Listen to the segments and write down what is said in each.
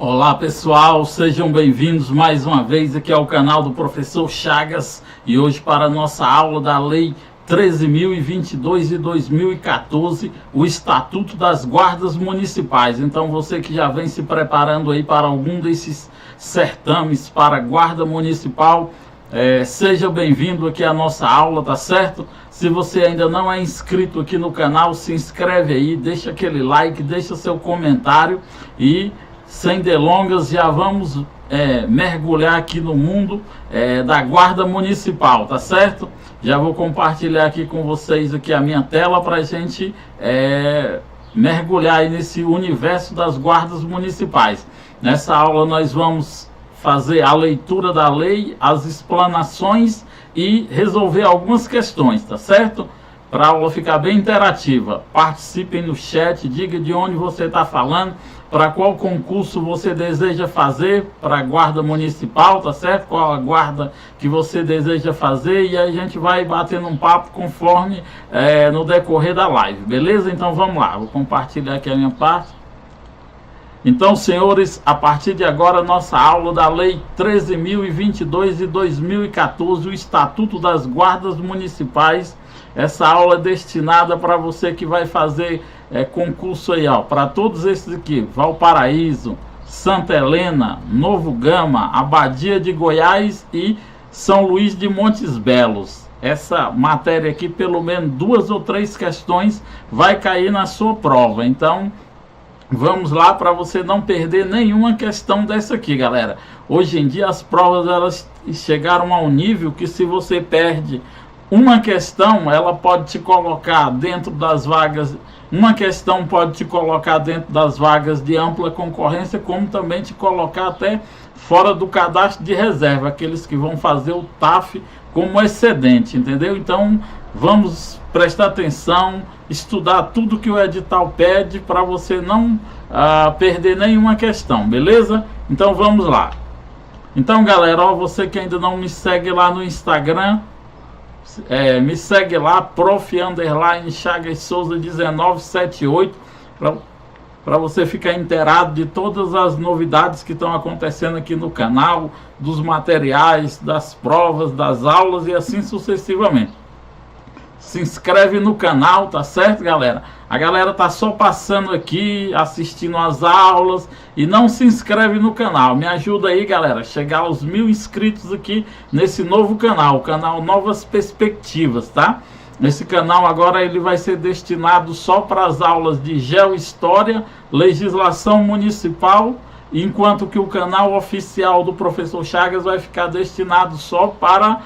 Olá pessoal, sejam bem-vindos mais uma vez aqui ao canal do Professor Chagas e hoje para a nossa aula da Lei 13.022 de 2014, o Estatuto das Guardas Municipais. Então você que já vem se preparando aí para algum desses certames para Guarda Municipal, seja bem-vindo aqui à nossa aula, tá certo? Se você ainda não é inscrito aqui no canal, se inscreve aí, deixa aquele like, deixa seu comentário e sem delongas, já vamos mergulhar aqui no mundo da Guarda Municipal, tá certo? Já vou compartilhar aqui com vocês aqui a minha tela para a gente mergulhar aí nesse universo das guardas municipais. Nessa aula nós vamos fazer a leitura da lei, as explanações e resolver algumas questões, tá certo? Para a aula ficar bem interativa, participem no chat, diga de onde você está falando, para qual concurso você deseja fazer, para a guarda municipal, tá certo? Qual a guarda que você deseja fazer, e aí a gente vai batendo um papo conforme no decorrer da live, beleza? Então vamos lá, vou compartilhar aqui a minha parte. Então, senhores, a partir de agora, nossa aula da Lei 13.022 de 2014, o Estatuto das Guardas Municipais. Essa aula é destinada para você que vai fazer concurso aí, ó, para todos esses aqui: Valparaíso, Santa Helena, Novo Gama, Abadia de Goiás e São Luís de Montes Belos. Essa matéria aqui, pelo menos 2 ou 3 questões vai cair na sua prova. Então, vamos lá para você não perder nenhuma questão dessa aqui, galera. Hoje em dia as provas elas chegaram a um nível que se você perde uma questão, ela pode te colocar dentro das vagas. Uma questão pode te colocar dentro das vagas de ampla concorrência, como também te colocar até fora do cadastro de reserva, aqueles que vão fazer o TAF como excedente, entendeu? Então vamos prestar atenção, estudar tudo que o edital pede para você não perder nenhuma questão, beleza? Então vamos lá. Então, galera, ó, você que ainda não me segue lá no Instagram, me segue lá, Chagas Souza 1978, para você ficar inteirado de todas as novidades que estão acontecendo aqui no canal, dos materiais, das provas, das aulas e assim sucessivamente. Se inscreve no canal, tá certo, galera? A galera tá só passando aqui, assistindo as aulas e não se inscreve no canal. Me ajuda aí, galera, chegar aos 1000 inscritos aqui nesse novo canal, o canal Novas Perspectivas, tá? Esse canal agora ele vai ser destinado só para as aulas de Geohistória, Legislação Municipal, enquanto que o canal oficial do Professor Chagas vai ficar destinado só para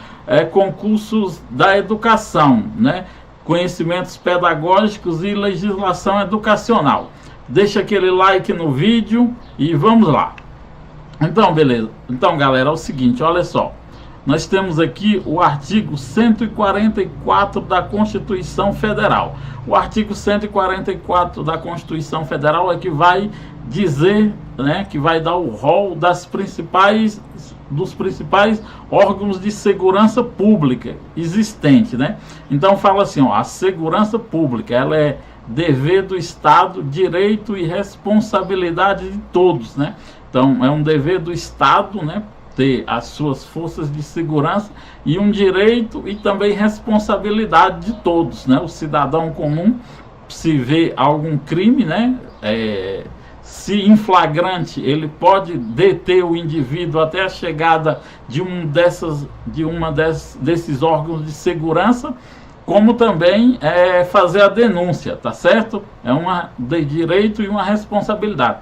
concursos da educação, né? Conhecimentos pedagógicos e legislação educacional. Deixa aquele like no vídeo e vamos lá. Então, beleza. Então, galera, é o seguinte, olha só. Nós temos aqui o artigo 144 da Constituição Federal. O artigo 144 da Constituição Federal é que vai dizer, né, que vai dar o rol dos principais órgãos de segurança pública existente, né? Então fala assim, ó, a segurança pública, ela é dever do Estado, direito e responsabilidade de todos, né? Então é um dever do Estado, né, ter as suas forças de segurança e um direito e também responsabilidade de todos, né? O cidadão comum, se vê algum crime, né, se em flagrante, ele pode deter o indivíduo até a chegada de desses órgãos de segurança, como também fazer a denúncia, tá certo? É uma de direito e uma responsabilidade.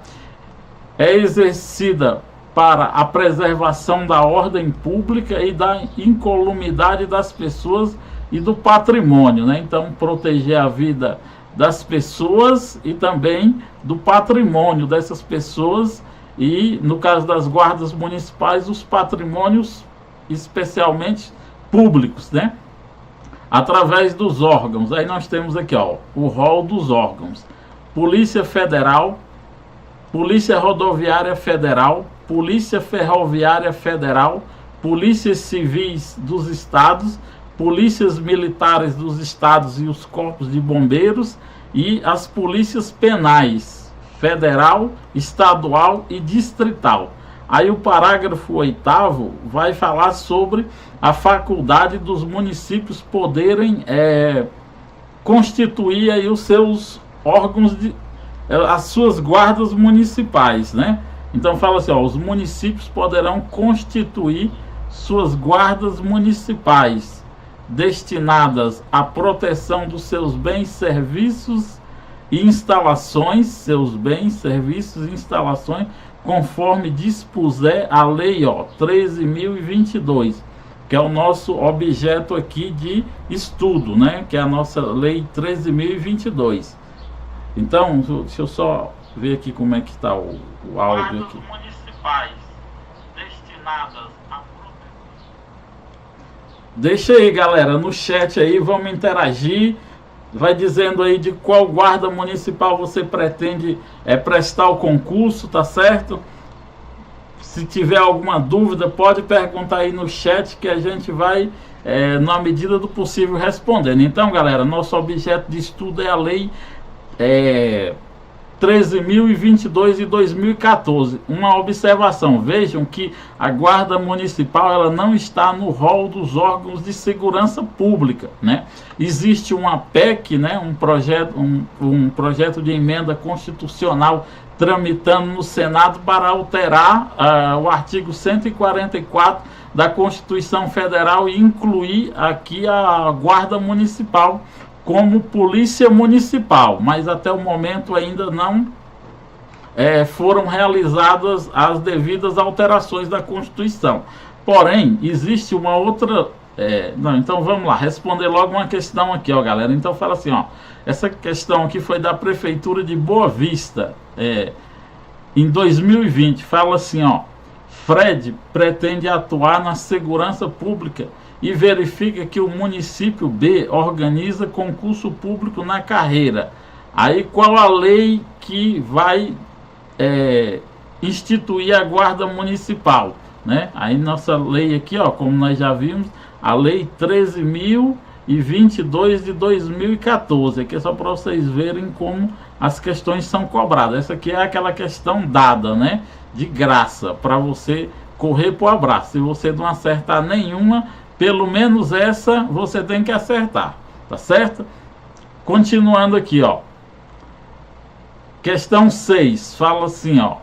É exercida para a preservação da ordem pública e da incolumidade das pessoas e do patrimônio, né? Então, proteger a vida das pessoas e também do patrimônio dessas pessoas e, no caso das guardas municipais, os patrimônios especialmente públicos, né? Através dos órgãos. Aí nós temos aqui, ó, o rol dos órgãos: Polícia Federal, Polícia Rodoviária Federal, Polícia Ferroviária Federal, Polícias Civis dos Estados, Polícias Militares dos Estados e os Corpos de Bombeiros e as Polícias Penais federal, estadual e distrital. Aí o parágrafo 8º vai falar sobre a faculdade dos municípios poderem constituir aí os seus órgãos, as suas guardas municipais, né? Então fala assim, ó, os municípios poderão constituir suas guardas municipais destinadas à proteção dos seus bens, serviços e instalações, conforme dispuser a lei 13.022, que é o nosso objeto aqui de estudo, né? Que é a nossa lei 13.022. Então, deixa eu só ver aqui como é que está o áudio aqui. Municipais destinadas a... Deixa aí, galera, no chat aí, vamos interagir. Vai dizendo aí de qual guarda municipal você pretende prestar o concurso, tá certo? Se tiver alguma dúvida, pode perguntar aí no chat que a gente vai, na medida do possível, respondendo. Então, galera, nosso objeto de estudo é a lei 13.022 de 2014. Uma observação, vejam que a guarda municipal ela não está no rol dos órgãos de segurança pública, né? Existe uma PEC, né? um projeto de emenda constitucional tramitando no Senado para alterar o artigo 144 da Constituição Federal e incluir aqui a guarda municipal como polícia municipal, mas até o momento ainda não foram realizadas as devidas alterações da Constituição. Porém, existe uma outra... então vamos lá, responder logo uma questão aqui, ó, galera. Então fala assim, ó, essa questão aqui foi da Prefeitura de Boa Vista, em 2020, fala assim, ó, Fred pretende atuar na segurança pública e verifica que o município B organiza concurso público na carreira. Aí qual a lei que vai instituir a guarda municipal, né? Aí nossa lei aqui, ó, como nós já vimos, a lei 13.022 de 2014, aqui é só para vocês verem como as questões são cobradas. Essa aqui é aquela questão dada, né, de graça, para você correr pro abraço. Se você não acertar nenhuma, pelo menos essa você tem que acertar, tá certo? Continuando aqui, ó. Questão 6, fala assim, ó.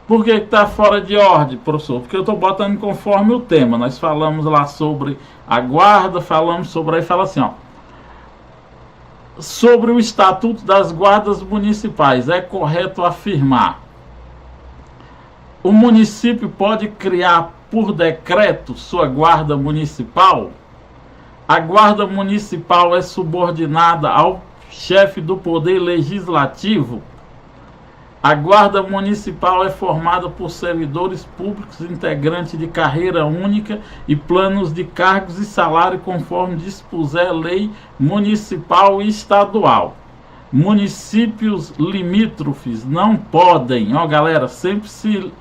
Por que está fora de ordem, professor? Porque eu estou botando conforme o tema. Nós falamos lá sobre a guarda, falamos sobre... Aí fala assim, ó. Sobre o Estatuto das Guardas Municipais, é correto afirmar: o município pode criar por decreto sua guarda municipal? A guarda municipal é subordinada ao chefe do poder legislativo? A guarda municipal é formada por servidores públicos integrantes de carreira única e planos de cargos e salário conforme dispuser lei municipal e estadual. Municípios limítrofes não podem, ó galera, sempre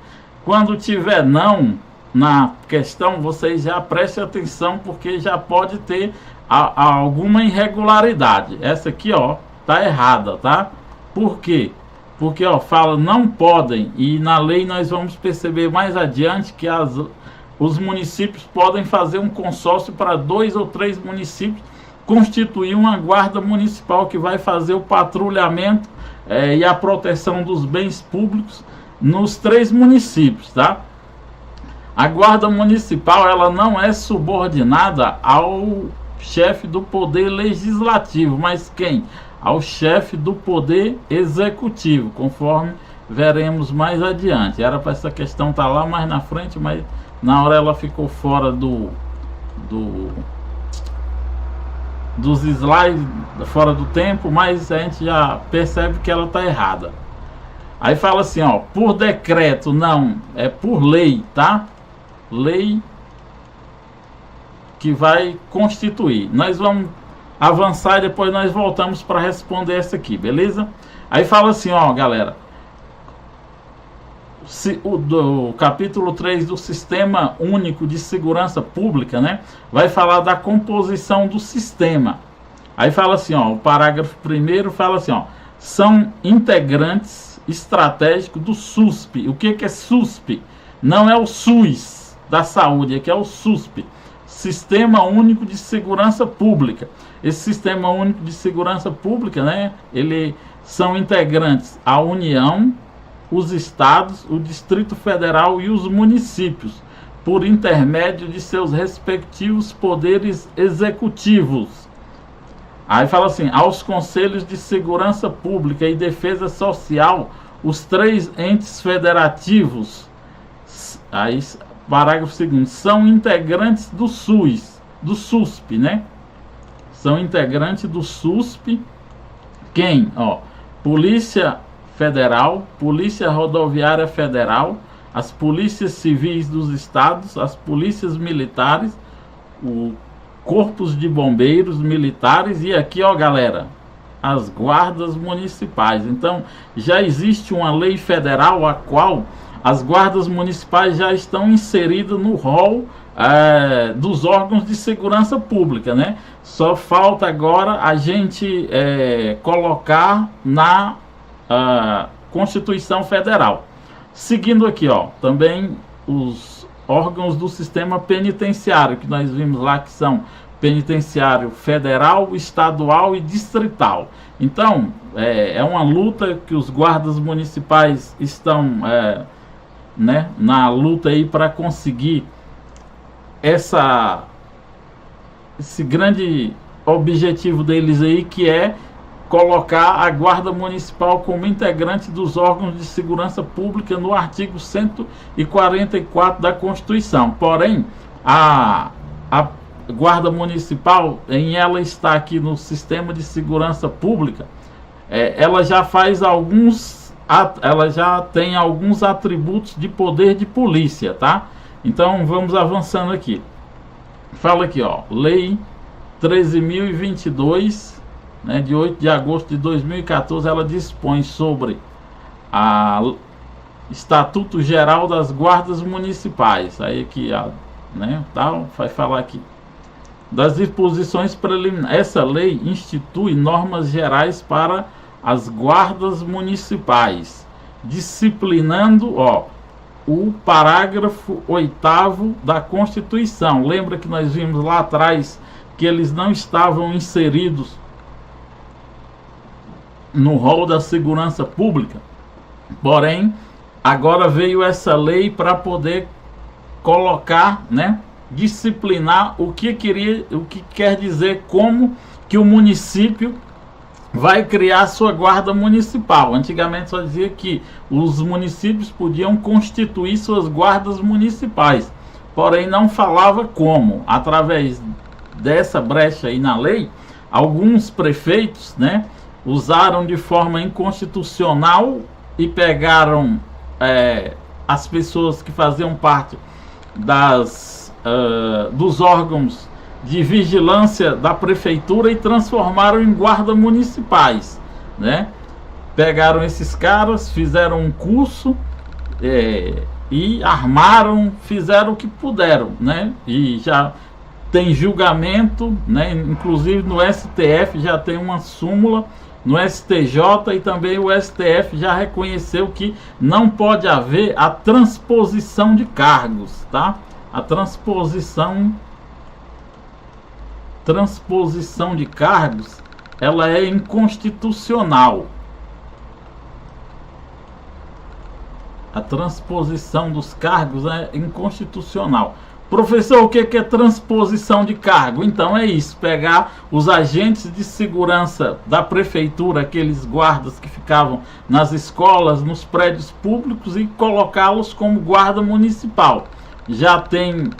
quando tiver não na questão, vocês já prestem atenção, porque já pode ter alguma irregularidade. Essa aqui, ó, tá errada, tá? Por quê? Porque, ó, fala não podem, e na lei nós vamos perceber mais adiante que os municípios podem fazer um consórcio para 2 ou 3 municípios, constituir uma guarda municipal que vai fazer o patrulhamento e a proteção dos bens públicos nos 3 municípios, tá? A guarda municipal, ela não é subordinada ao chefe do poder legislativo, mas quem? Ao chefe do poder executivo, conforme veremos mais adiante. Era para essa questão estar lá mais na frente, mas na hora ela ficou fora dos slides, fora do tempo, mas a gente já percebe que ela está errada. Aí fala assim, ó, por decreto, não, é por lei, tá? Lei que vai constituir. Nós vamos avançar e depois nós voltamos para responder essa aqui, beleza? Aí fala assim, ó, galera, do capítulo 3 do Sistema Único de Segurança Pública, né? Vai falar da composição do sistema. Aí fala assim, ó, o parágrafo 1º fala assim, ó, são integrantes estratégico do SUSP. O que é SUSP? Não é o SUS da saúde, aqui é o SUSP, Sistema Único de Segurança Pública. Esse Sistema Único de Segurança Pública, né, ele são integrantes a União, os estados, o Distrito Federal e os municípios, por intermédio de seus respectivos poderes executivos. Aí fala assim, aos Conselhos de Segurança Pública e Defesa Social, os 3 entes federativos, aí, parágrafo 2º, são integrantes do SUS, do SUSP, né? São integrantes do SUSP, quem? Ó, Polícia Federal, Polícia Rodoviária Federal, as polícias civis dos estados, as polícias militares, o corpos de bombeiros militares e aqui, ó, galera, as guardas municipais. Então, já existe uma lei federal a qual as guardas municipais já estão inseridas no rol dos órgãos de segurança pública, né? Só falta agora a gente colocar na Constituição Federal. Seguindo aqui, ó, também os órgãos do sistema penitenciário, que nós vimos lá que são penitenciário federal, estadual e distrital. Então, é uma luta que os guardas municipais estão né, na luta aí para conseguir esse grande objetivo deles aí, que é colocar a Guarda Municipal como integrante dos órgãos de segurança pública no artigo 144 da Constituição. Porém, a Guarda Municipal, ela está aqui no sistema de segurança pública, ela já faz ela já tem alguns atributos de poder de polícia, tá? Então vamos avançando aqui. Fala aqui, ó, Lei 13.022, né, de 8 de agosto de 2014, ela dispõe sobre o Estatuto Geral das Guardas Municipais. Aí aqui, né, tal, vai falar aqui das disposições preliminares. Essa lei institui normas gerais para as guardas municipais, disciplinando, ó, o parágrafo 8º da Constituição. Lembra que nós vimos lá atrás que eles não estavam inseridos no rol da segurança pública? Porém, agora veio essa lei para poder colocar, né, disciplinar o que quer dizer, como que o município vai criar sua guarda municipal. Antigamente só dizia que os municípios podiam constituir suas guardas municipais, porém não falava como. Através dessa brecha aí na lei, alguns prefeitos, né, usaram de forma inconstitucional e pegaram as pessoas que faziam parte dos órgãos de vigilância da prefeitura e transformaram em guardas municipais, né? Pegaram esses caras, fizeram um curso e armaram, fizeram o que puderam, né? E já tem julgamento, né? Inclusive no STF já tem uma súmula, no STJ, e também o STF já reconheceu que não pode haver a transposição de cargos, tá? A transposição de cargos, ela é inconstitucional. A transposição dos cargos é inconstitucional. Professor, o que é transposição de cargo? Então é isso, pegar os agentes de segurança da prefeitura, aqueles guardas que ficavam nas escolas, nos prédios públicos, e colocá-los como guarda municipal. Já tem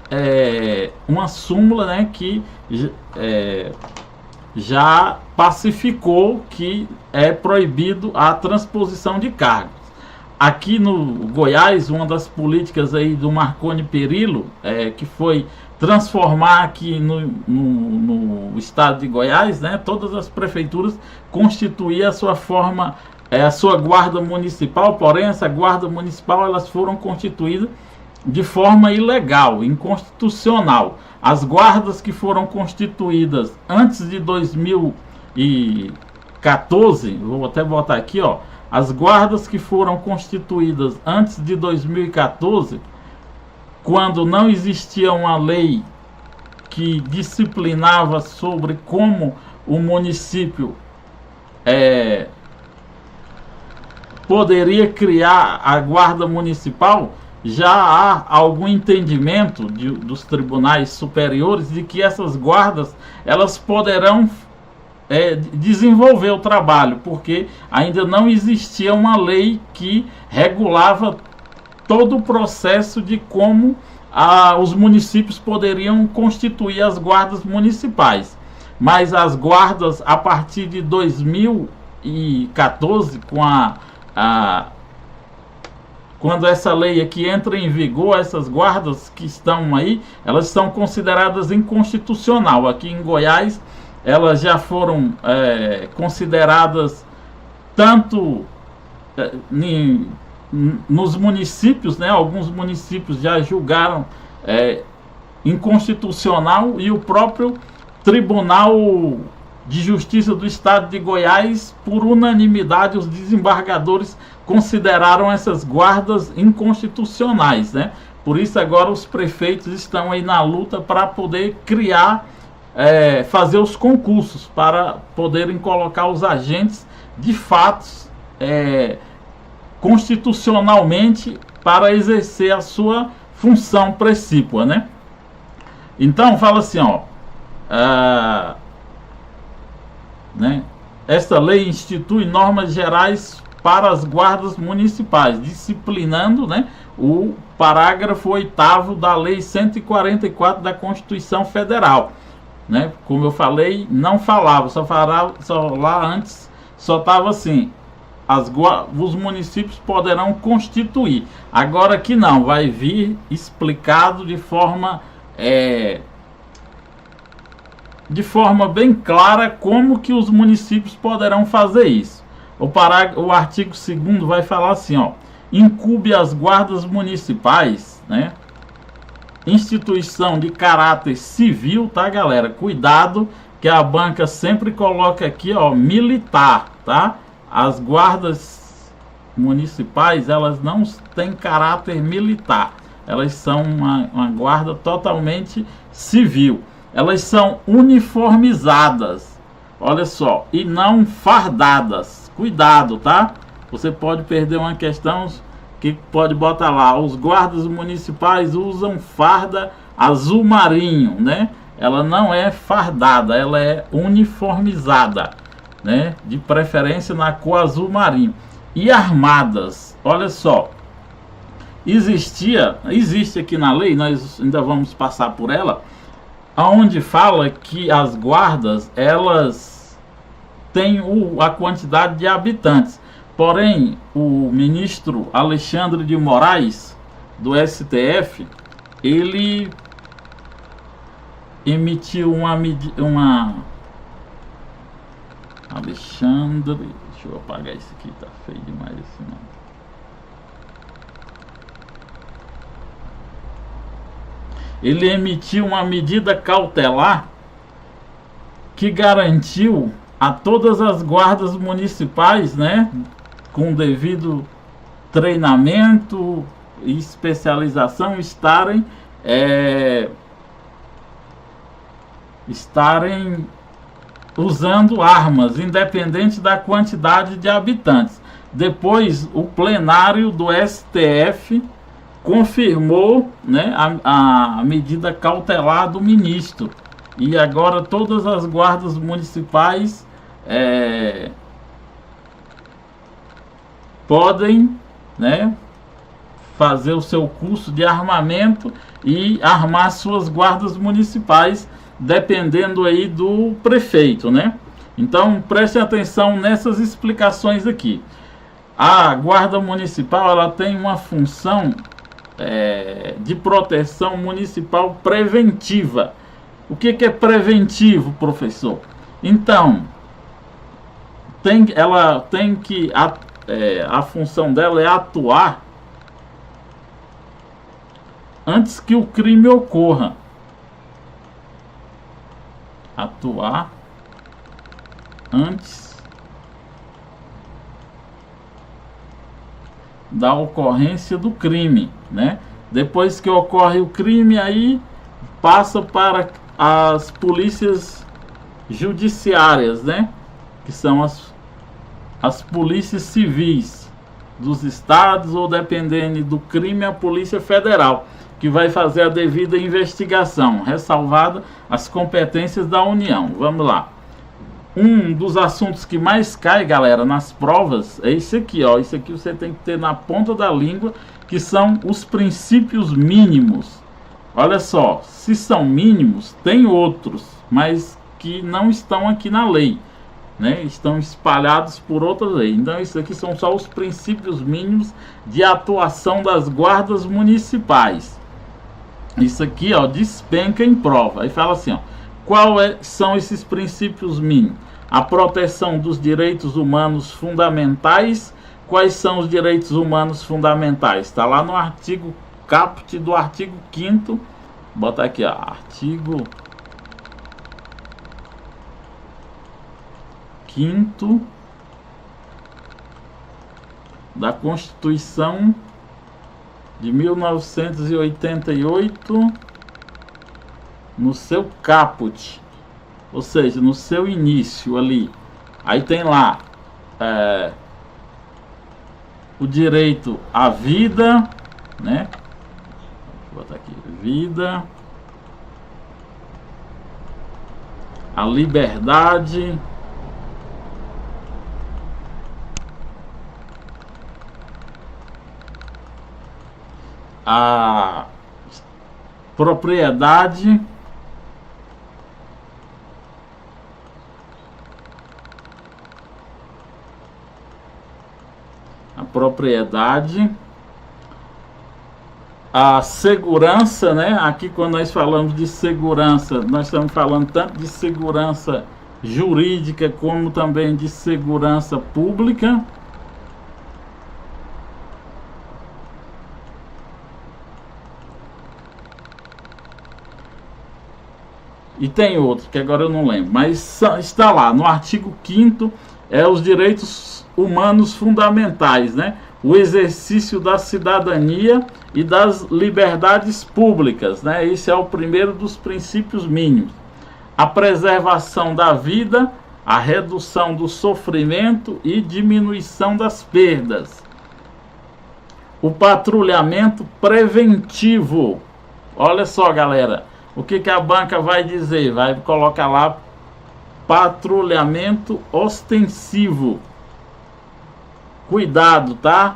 uma súmula, né, que já pacificou que é proibido a transposição de cargos. Aqui no Goiás, uma das políticas aí do Marconi Perillo, que foi transformar aqui no estado de Goiás, né, todas as prefeituras constituir a sua forma, a sua guarda municipal. Porém, essa guarda municipal, elas foram constituídas de forma ilegal, inconstitucional. As guardas que foram constituídas antes de 2014, vou até botar aqui, ó, as guardas que foram constituídas antes de 2014, quando não existia uma lei que disciplinava sobre como o município poderia criar a guarda municipal, já há algum entendimento dos tribunais superiores de que essas guardas elas poderão desenvolver o trabalho, porque ainda não existia uma lei que regulava todo o processo de como os municípios poderiam constituir as guardas municipais. Mas as guardas, a partir de 2014, quando essa lei aqui entra em vigor, essas guardas que estão aí, elas são consideradas inconstitucional. Aqui em Goiás, elas já foram consideradas tanto nos municípios, né? Alguns municípios já julgaram inconstitucional, e o próprio Tribunal de Justiça do Estado de Goiás, por unanimidade, os desembargadores consideraram essas guardas inconstitucionais, né? Por isso agora os prefeitos estão aí na luta para poder criar, fazer os concursos para poderem colocar os agentes de fato constitucionalmente para exercer a sua função precípua, né? Então fala assim, ó, né? Esta lei institui normas gerais para as guardas municipais, disciplinando, né, o parágrafo 8º da Lei 144 da Constituição Federal, né? Como eu falei, não falava, só lá antes só estava assim: os municípios poderão constituir. Agora que não, vai vir explicado de forma bem clara como que os municípios poderão fazer isso. O artigo 2º vai falar assim, ó: incumbe às guardas municipais, né, instituição de caráter civil, tá, galera? Cuidado que a banca sempre coloca aqui, ó, militar, tá? As guardas municipais, elas não têm caráter militar, elas são uma guarda totalmente civil. Elas são uniformizadas, olha só, e não fardadas. Cuidado, tá? Você pode perder uma questão que pode botar lá: os guardas municipais usam farda azul marinho, né? Ela não é fardada, ela é uniformizada, né? De preferência na cor azul marinho. E armadas, olha só, existe aqui na lei, nós ainda vamos passar por ela, onde fala que as guardas, elas têm a quantidade de habitantes. Porém, o ministro Alexandre de Moraes, do STF, ele emitiu uma Alexandre, deixa eu apagar isso aqui, tá feio demais esse nome. Ele emitiu uma medida cautelar que garantiu a todas as guardas municipais, né, com devido treinamento e especialização, estarem usando armas, independente da quantidade de habitantes. Depois, o plenário do STF confirmou, né, a medida cautelar do ministro. E agora todas as guardas municipais podem, né, fazer o seu curso de armamento e armar suas guardas municipais, dependendo aí do prefeito, né? Então prestem atenção nessas explicações aqui. A guarda municipal, ela tem uma função de proteção municipal preventiva. O que é preventivo, professor? Então, ela tem que a função dela é atuar antes que o crime ocorra. Atuar antes da ocorrência do crime, né? Depois que ocorre o crime, aí passa para as polícias judiciárias, né? Que são as polícias civis dos estados, ou dependendo do crime, a Polícia Federal, que vai fazer a devida investigação, ressalvada as competências da União. Vamos lá. Um dos assuntos que mais cai, galera, nas provas é esse aqui, ó. Isso aqui você tem que ter na ponta da língua, que são os princípios mínimos. Olha só, se são mínimos, tem outros, mas que não estão aqui na lei, né? Estão espalhados por outras leis. Então isso aqui são só os princípios mínimos de atuação das guardas municipais. Isso aqui, ó, despenca em prova. Aí fala assim, ó, são esses princípios mínimos? A proteção dos direitos humanos fundamentais. Quais são os direitos humanos fundamentais? Está lá no artigo caput do artigo 5º. Bota aqui, ó, artigo 5º da Constituição de 1988, no seu caput, ou seja, no seu início ali. Aí tem lá o direito à vida, né? Vou botar aqui, vida, a liberdade, a propriedade, a segurança, né? Aqui quando nós falamos de segurança, nós estamos falando tanto de segurança jurídica como também de segurança pública. E tem outro que agora eu não lembro, mas está lá no artigo 5º, os direitos humanos fundamentais, né? O exercício da cidadania e das liberdades públicas, né? Esse é o primeiro dos princípios mínimos. A preservação da vida, a redução do sofrimento e diminuição das perdas. O patrulhamento preventivo. Olha só, galera, o que a banca vai dizer? Vai colocar lá patrulhamento ostensivo. Cuidado, tá?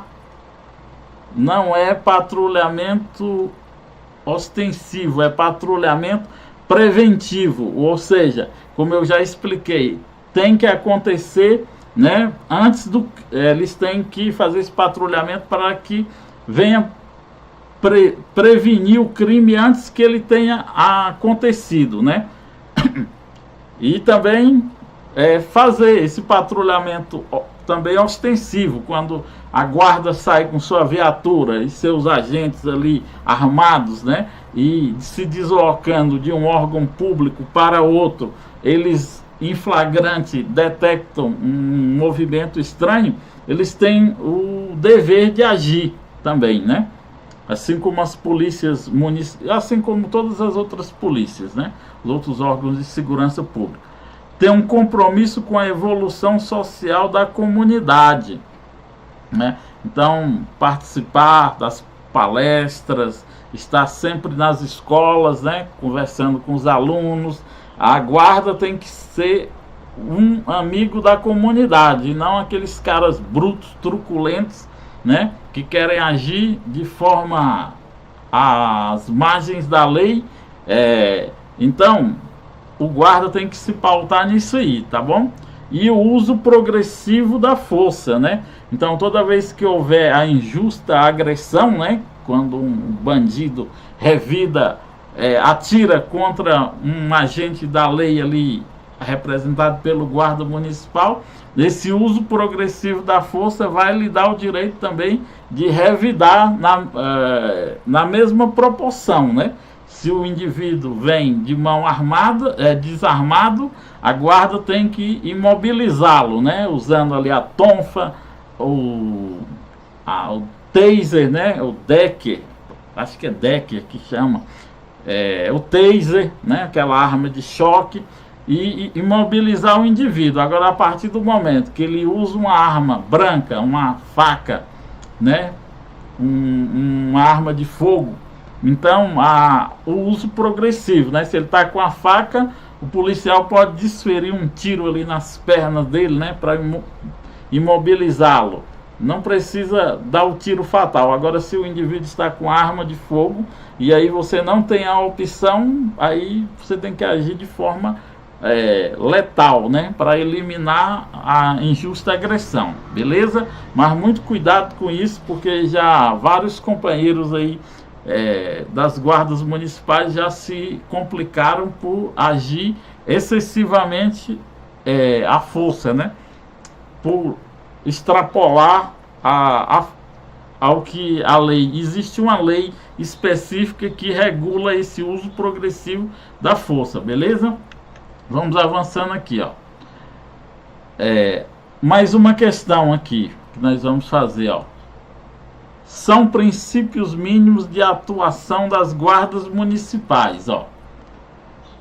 Não é patrulhamento ostensivo, é patrulhamento preventivo. Ou seja, como eu já expliquei, tem que acontecer, né? Antes do... eles têm que fazer esse patrulhamento para que venha prevenir o crime antes que ele tenha acontecido, né? E também fazer esse patrulhamento também ostensivo, quando a guarda sai com sua viatura e seus agentes ali armados, né? E se deslocando de um órgão público para outro, eles em flagrante detectam um movimento estranho, eles têm o dever de agir também, né? Assim como as polícias municipais, assim como todas as outras polícias, né? Os outros órgãos de segurança pública. Tem um compromisso com a evolução social da comunidade, né? Então, participar das palestras, estar sempre nas escolas, né? Conversando com os alunos. A guarda tem que ser um amigo da comunidade, e não aqueles caras brutos, truculentos, né? Que querem agir de forma às margens da lei. Então, o guarda tem que se pautar nisso aí, tá bom? E o uso progressivo da força, né? Então, toda vez que houver a injusta agressão, né? Quando um bandido revida, atira contra um agente da lei ali, representado pelo guarda municipal, esse uso progressivo da força vai lhe dar o direito também de revidar na mesma proporção, né? Se o indivíduo vem de mão armada, desarmado, a guarda tem que imobilizá-lo, né? Usando ali a tonfa, taser, né? O Decker, acho que é Decker que chama, o taser, né? Aquela arma de choque, e imobilizar o indivíduo. Agora, a partir do momento que ele usa uma arma branca, uma faca, né? Uma arma de fogo, então o uso progressivo, né? Se ele está com a faca, o policial pode desferir um tiro ali nas pernas dele, né? Para imobilizá-lo. Não precisa dar o tiro fatal. Agora, se o indivíduo está com arma de fogo e aí você não tem a opção, aí você tem que agir de forma letal, né, para eliminar a injusta agressão, beleza? Mas muito cuidado com isso, porque já vários companheiros aí das guardas municipais já se complicaram por agir excessivamente à força, né, por extrapolar ao que a lei. Existe uma lei específica que regula esse uso progressivo da força, beleza? Vamos avançando aqui, ó. Mais uma questão aqui que nós vamos fazer, ó. São princípios mínimos de atuação das guardas municipais, ó.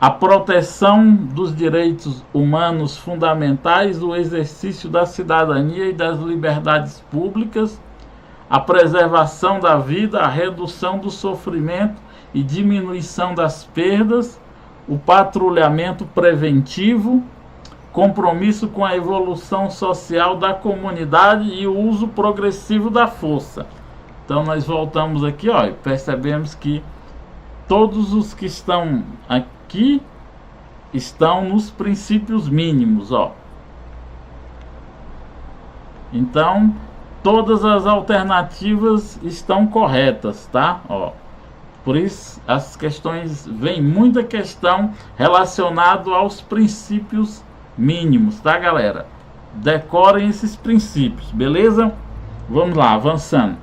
A proteção dos direitos humanos fundamentais, o exercício da cidadania e das liberdades públicas, a preservação da vida, a redução do sofrimento e diminuição das perdas, o patrulhamento preventivo, compromisso com a evolução social da comunidade e o uso progressivo da força. Então nós voltamos aqui, ó, e percebemos que todos os que estão aqui estão nos princípios mínimos, ó. Então todas as alternativas estão corretas, tá? Ó. Por isso, as questões, vem muita questão relacionada aos princípios mínimos, tá, galera? Decorem esses princípios, beleza? Vamos lá, avançando.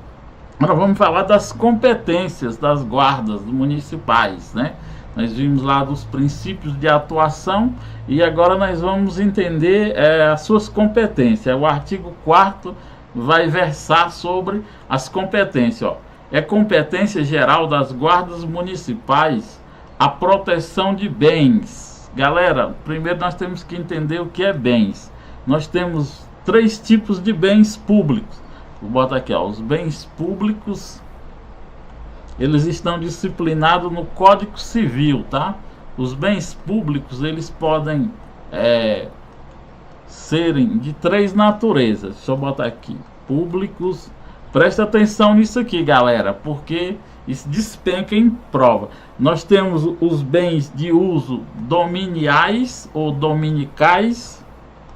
Agora vamos falar das competências das guardas municipais, né? Nós vimos lá dos princípios de atuação e agora nós vamos entender as suas competências. O artigo 4º vai versar sobre as competências, ó. É competência geral das guardas municipais a proteção de bens. Galera, primeiro nós temos que entender o que é bens. Nós temos 3 tipos de bens públicos. Vou botar aqui, ó, os bens públicos, eles estão disciplinados no Código Civil, tá? Os bens públicos, eles podem serem de 3 naturezas. Deixa eu botar aqui, públicos. Presta atenção nisso aqui, galera, porque isso despenca em prova. Nós temos os bens de uso dominiais ou dominicais.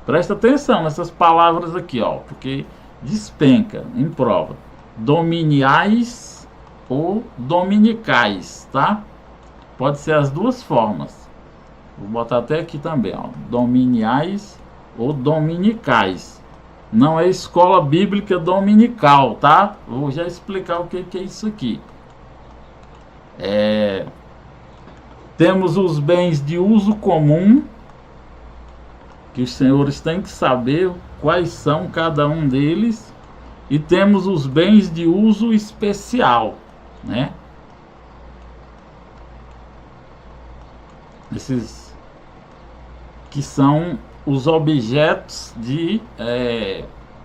Presta atenção nessas palavras aqui, ó, porque despenca em prova. Dominiais ou dominicais, tá? Pode ser as duas formas. Vou botar até aqui também, ó, dominiais ou dominicais. Não é escola bíblica dominical, tá? Vou já explicar o que é isso aqui. Temos os bens de uso comum, que os senhores têm que saber quais são cada um deles. E temos os bens de uso especial, né? Esses que são os objetos de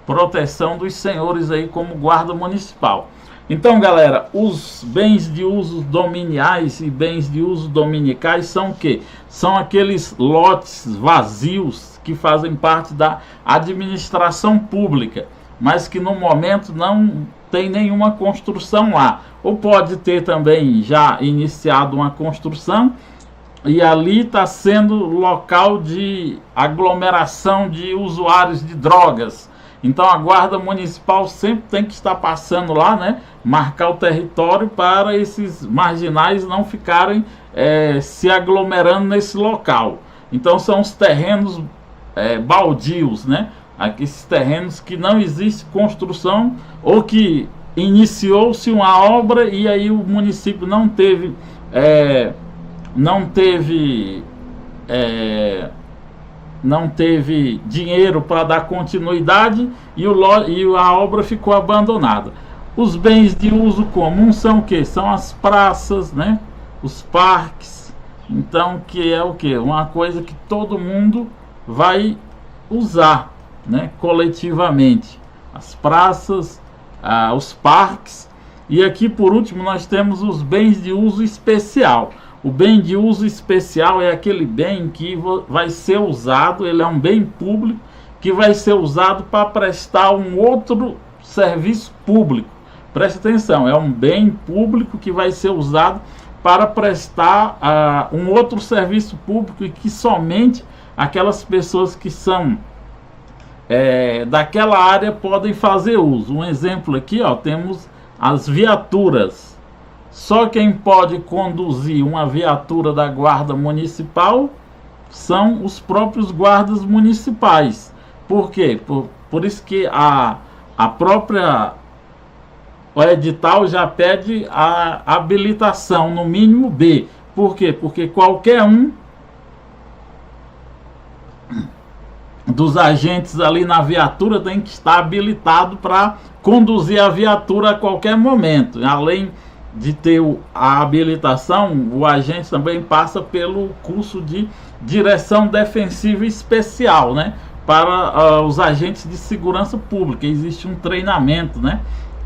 proteção dos senhores aí como guarda municipal. Então, galera, os bens de uso dominiais e bens de uso dominicais são o quê? São aqueles lotes vazios que fazem parte da administração pública, mas que no momento não tem nenhuma construção lá. Ou pode ter também já iniciado uma construção e ali está sendo local de aglomeração de usuários de drogas. Então a guarda municipal sempre tem que estar passando lá, né? Marcar o território para esses marginais não ficarem se aglomerando nesse local. Então são os terrenos baldios, né? Esses terrenos que não existe construção ou que iniciou-se uma obra e aí o município não teve dinheiro para dar continuidade e a obra ficou abandonada. Os bens de uso comum são o que? São as praças, né? Os parques. Então, que é o que? Uma coisa que todo mundo vai usar, né? Coletivamente. As praças, os parques. E aqui, por último, nós temos os bens de uso especial. O bem de uso especial é aquele bem que vai ser usado, ele é um bem público, que vai ser usado para prestar um outro serviço público. Preste atenção, é um bem público que vai ser usado para prestar um outro serviço público e que somente aquelas pessoas que são daquela área podem fazer uso. Um exemplo aqui, ó, temos as viaturas. Só quem pode conduzir uma viatura da Guarda Municipal são os próprios guardas municipais. Por quê? Por isso que o edital já pede a habilitação, no mínimo B. Por quê? Porque qualquer um dos agentes ali na viatura tem que estar habilitado para conduzir a viatura a qualquer momento. Além de ter a habilitação, o agente também passa pelo curso de direção defensiva especial, né? Para os agentes de segurança pública. Existe um treinamento, né?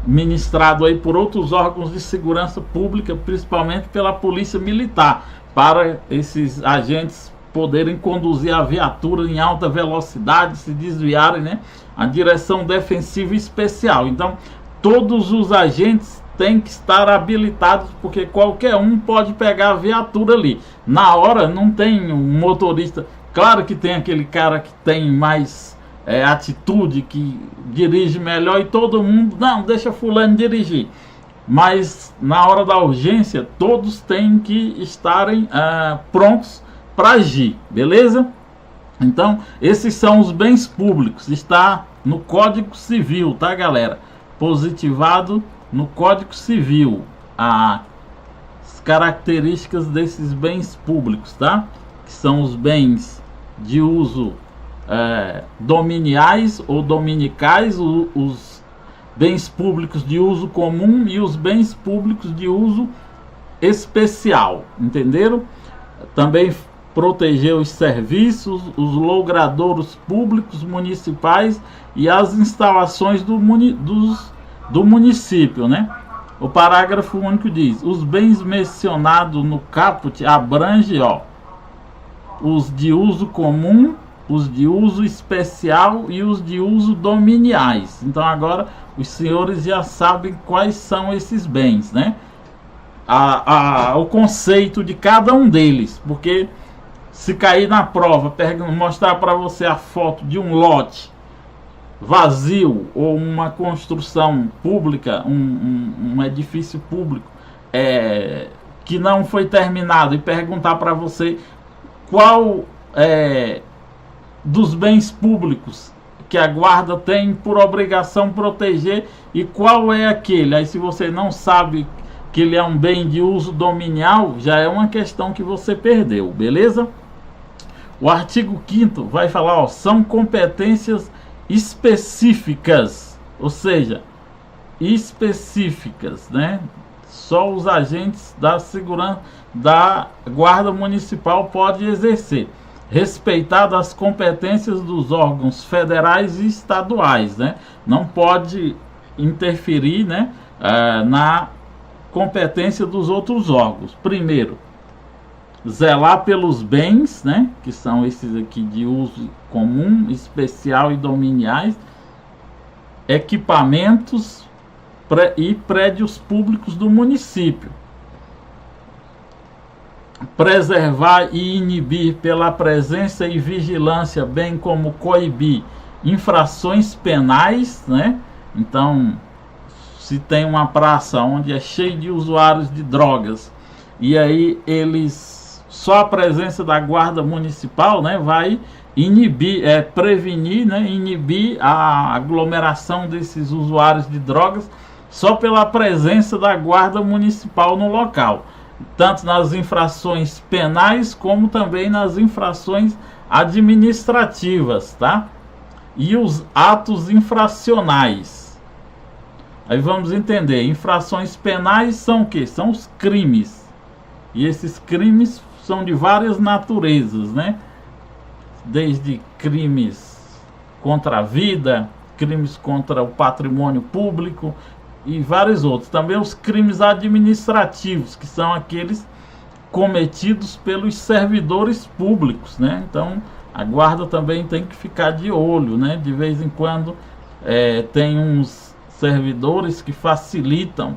Ministrado aí por outros órgãos de segurança pública, principalmente pela Polícia Militar, para esses agentes poderem conduzir a viatura em alta velocidade, se desviarem, né? A direção defensiva especial. Então, todos os agentes têm que estar habilitados, porque qualquer um pode pegar a viatura ali. Na hora, não tem um motorista. Claro que tem aquele cara que tem mais atitude, que dirige melhor, e todo mundo, não, deixa fulano dirigir. Mas na hora da urgência, todos têm que estarem prontos para agir, beleza? Então, esses são os bens públicos, está no Código Civil, tá, galera? Positivado no Código Civil, as características desses bens públicos, tá? Que são os bens de uso dominiais ou dominicais, os bens públicos de uso comum e os bens públicos de uso especial, entenderam? Também proteger os serviços, os logradouros públicos municipais e as instalações do município, né? O parágrafo único diz: os bens mencionados no caput abrange, ó, os de uso comum, os de uso especial e os de uso dominiais. Então agora os senhores já sabem quais são esses bens, né? O conceito de cada um deles, porque se cair na prova, mostrar para você a foto de um lote vazio ou uma construção pública, um edifício público que não foi terminado, e perguntar para você qual dos bens públicos que a guarda tem por obrigação proteger e qual é aquele. Aí, se você não sabe que ele é um bem de uso dominial, já é uma questão que você perdeu, beleza? O artigo 5º vai falar, ó, são competências específicas, ou seja, específicas, né? Só os agentes da segurança da Guarda Municipal podem exercer, respeitadas as competências dos órgãos federais e estaduais, né? Não pode interferir, né, na competência dos outros órgãos. Primeiro, zelar pelos bens, né, que são esses aqui de uso comum, especial e dominiais, equipamentos e prédios públicos do município. Preservar e inibir pela presença e vigilância, bem como coibir infrações penais, né? Então, se tem uma praça onde é cheio de usuários de drogas e aí só a presença da guarda municipal, né, vai inibir, prevenir, né, inibir a aglomeração desses usuários de drogas só pela presença da guarda municipal no local, tanto nas infrações penais como também nas infrações administrativas, tá? E os atos infracionais. Aí vamos entender, infrações penais são o quê? São os crimes. E esses crimes são de várias naturezas, né? Desde crimes contra a vida, crimes contra o patrimônio público e vários outros. Também os crimes administrativos, que são aqueles cometidos pelos servidores públicos, né? Então a guarda também tem que ficar de olho, né? De vez em quando tem uns servidores que facilitam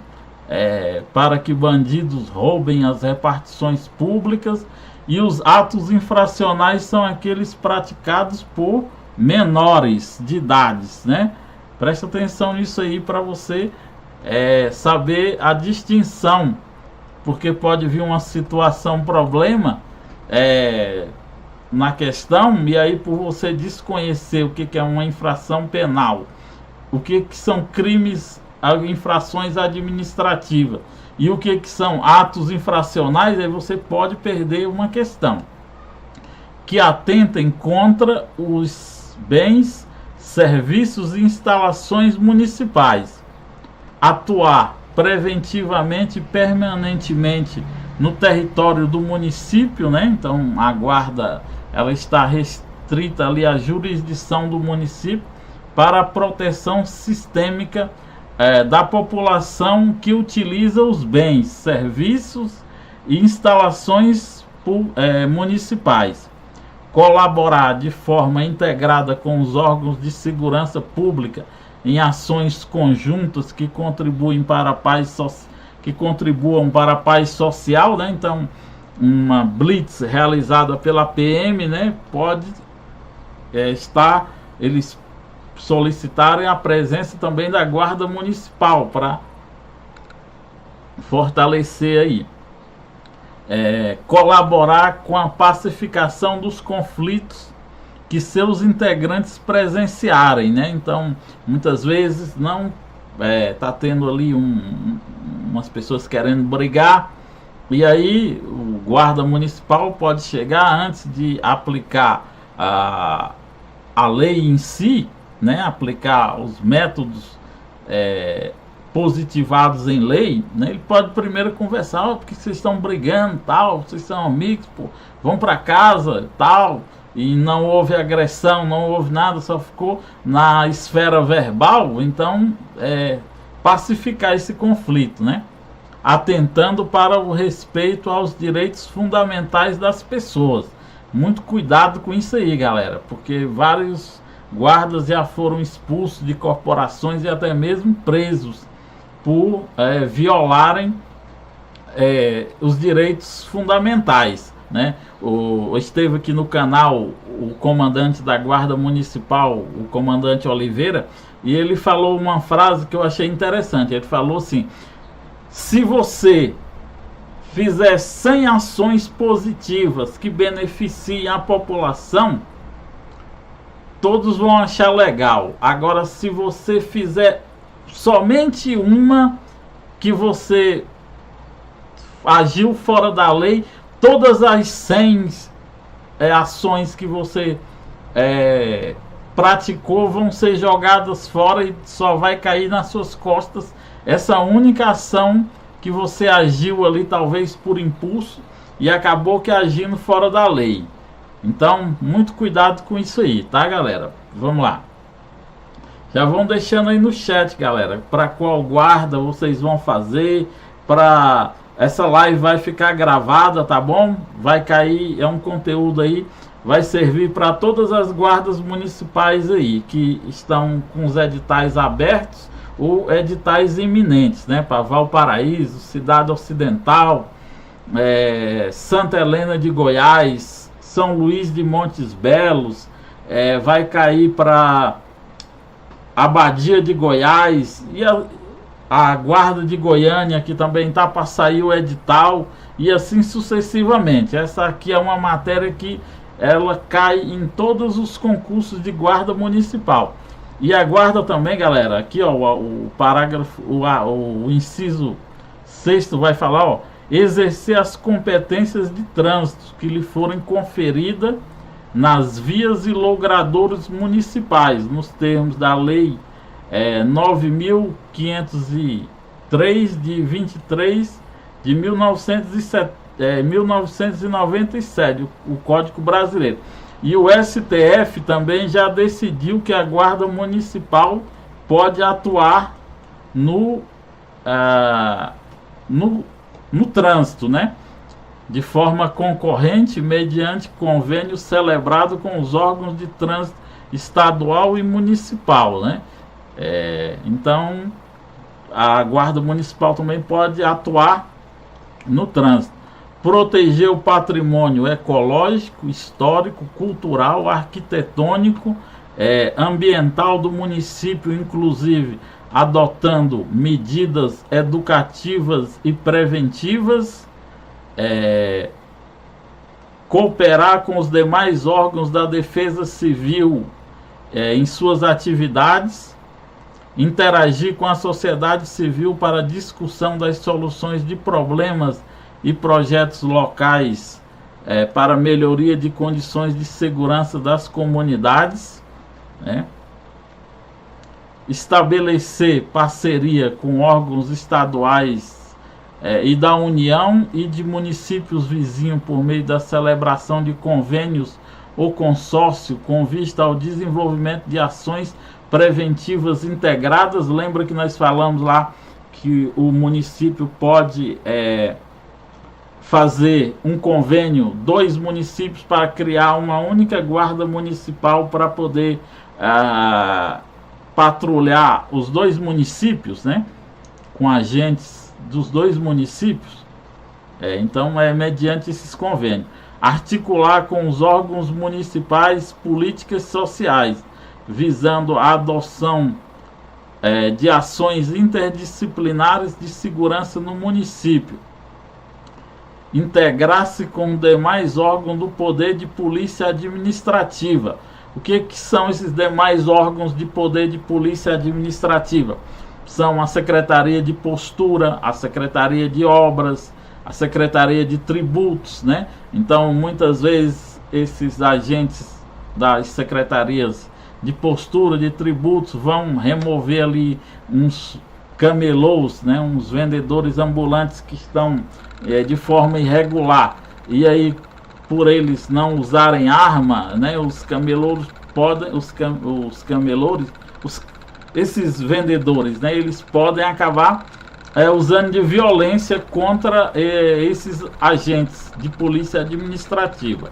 para que bandidos roubem as repartições públicas, e os atos infracionais são aqueles praticados por menores de idades, né? Presta atenção nisso aí para você saber a distinção, porque pode vir uma situação, problema na questão, e aí por você desconhecer o que é uma infração penal, o que são crimes, infrações administrativas e o que são atos infracionais, aí você pode perder uma questão que atentem contra os bens, serviços e instalações municipais, atuar preventivamente e permanentemente no território do município, né? Então a guarda, ela está restrita ali à jurisdição do município para a proteção sistêmica da população que utiliza os bens, serviços e instalações municipais. Colaborar de forma integrada com os órgãos de segurança pública em ações conjuntas que contribuam para a paz social, né? Então, uma blitz realizada pela PM, né, pode eles solicitarem a presença também da guarda municipal para fortalecer aí. Colaborar com a pacificação dos conflitos que seus integrantes presenciarem, né? Então, muitas vezes não tá tendo ali umas pessoas querendo brigar, e aí o guarda municipal pode chegar antes de aplicar a lei em si, né? Aplicar os métodos positivados em lei, né? Ele pode primeiro conversar, porque vocês estão brigando, tal, vocês são amigos, pô, vão para casa, tal, e não houve agressão, não houve nada, só ficou na esfera verbal. Então pacificar esse conflito, né? Atentando para o respeito aos direitos fundamentais das pessoas. Muito cuidado com isso aí, galera, porque vários guardas já foram expulsos de corporações e até mesmo presos por violarem os direitos fundamentais, né? Esteve aqui no canal o comandante da Guarda Municipal, o comandante Oliveira, e ele falou uma frase que eu achei interessante. Ele falou assim: se você fizer 100 ações positivas que beneficiem a população, todos vão achar legal. Agora, se você fizer somente uma que você agiu fora da lei, todas as 100 ações que você praticou vão ser jogadas fora e só vai cair nas suas costas essa única ação que você agiu ali, talvez por impulso, e acabou que agindo fora da lei. Então, muito cuidado com isso aí, tá, galera? Vamos lá. Já vão deixando aí no chat, galera, para qual guarda vocês vão fazer. Essa live vai ficar gravada, tá bom? Vai cair, é um conteúdo aí, vai servir para todas as guardas municipais aí que estão com os editais abertos ou editais iminentes, né? Para Valparaíso, Cidade Ocidental, Santa Helena de Goiás, São Luís de Montes Belos, vai cair para Abadia de Goiás, e a Guarda de Goiânia, que também está para sair o edital, e assim sucessivamente. Essa aqui é uma matéria que ela cai em todos os concursos de guarda municipal. E a guarda também, galera, aqui ó, o parágrafo, o inciso 6º vai falar, ó, exercer as competências de trânsito que lhe forem conferidas nas vias e logradouros municipais, nos termos da lei 9.503 de 23 de 1997, o Código Brasileiro. E o STF também já decidiu que a Guarda Municipal pode atuar no trânsito, né? De forma concorrente, mediante convênio celebrado com os órgãos de trânsito estadual e municipal, né? Então, a Guarda Municipal também pode atuar no trânsito. Proteger o patrimônio ecológico, histórico, cultural, arquitetônico, ambiental do município, inclusive adotando medidas educativas e preventivas, cooperar com os demais órgãos da Defesa Civil em suas atividades, interagir com a sociedade civil para discussão das soluções de problemas e projetos locais para melhoria de condições de segurança das comunidades, né? Estabelecer parceria com órgãos estaduais e da União e de municípios vizinhos por meio da celebração de convênios ou consórcio com vista ao desenvolvimento de ações preventivas integradas. Lembra que nós falamos lá que o município pode fazer um convênio, 2 municípios, para criar uma única guarda municipal para poder patrulhar os 2 municípios, né? Com agentes dos 2 municípios. Então mediante esses convênios. Articular com os órgãos municipais políticas sociais, visando a adoção de ações interdisciplinares de segurança no município. Integrar-se com demais órgãos do poder de polícia administrativa. O que são esses demais órgãos de poder de polícia administrativa? São a Secretaria de Postura, a Secretaria de Obras, a Secretaria de Tributos, né? Então, muitas vezes, esses agentes das secretarias de postura, de tributos, vão remover ali uns camelôs, né? Uns vendedores ambulantes que estão de forma irregular. E aí, por eles não usarem arma, né? Os camelôs podem, esses vendedores, né? Eles podem acabar usando de violência contra esses agentes de polícia administrativa.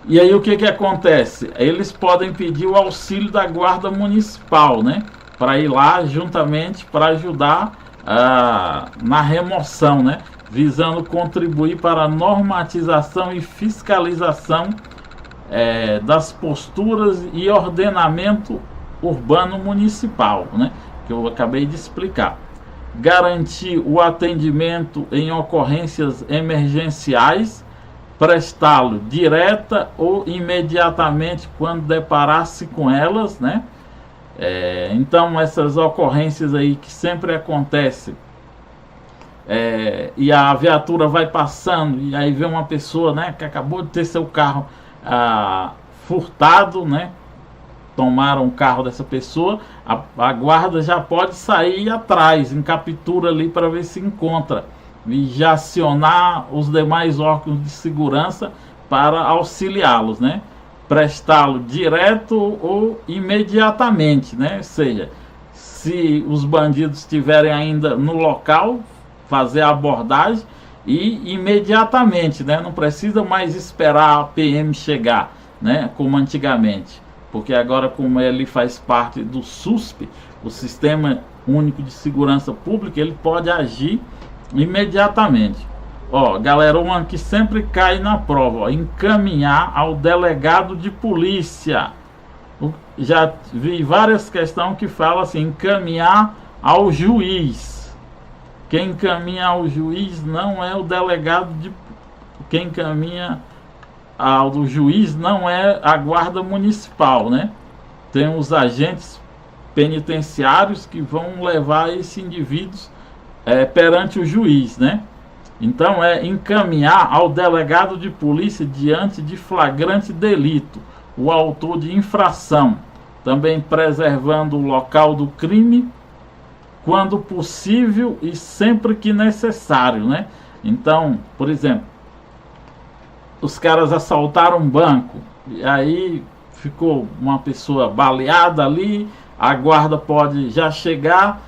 E aí o que acontece? Eles podem pedir o auxílio da Guarda Municipal, né? Para ir lá juntamente para ajudar na remoção, né? Visando contribuir para a normatização e fiscalização das posturas e ordenamento urbano municipal, né? Que eu acabei de explicar. Garantir o atendimento em ocorrências emergenciais, prestá-lo direta ou imediatamente quando deparar-se com elas, né? Então essas ocorrências aí que sempre acontecem, e a viatura vai passando e aí vê uma pessoa, né, que acabou de ter seu carro furtado, né? Tomaram o carro dessa pessoa, a guarda já pode sair atrás, em captura ali para ver se encontra e já acionar os demais órgãos de segurança para auxiliá-los, né? Prestá-lo direto ou imediatamente, né? Ou seja, se os bandidos estiverem ainda no local, fazer a abordagem e imediatamente, né? Não precisa mais esperar a PM chegar, né? Como antigamente. Porque agora, como ele faz parte do SUSP, o Sistema Único de Segurança Pública, ele pode agir imediatamente. Galera, uma que sempre cai na prova, encaminhar ao delegado de polícia. Já vi várias questões que falam assim, encaminhar ao juiz. Quem encaminha ao juiz não é o delegado de... Quem encaminha do juiz não é a Guarda Municipal, né? Tem os agentes penitenciários que vão levar esses indivíduos perante o juiz, né? Então encaminhar ao delegado de polícia diante de flagrante delito o autor de infração também preservando o local do crime, quando possível e sempre que necessário, né? Então, por exemplo, os caras assaltaram um banco, e aí ficou uma pessoa baleada ali, a guarda pode já chegar,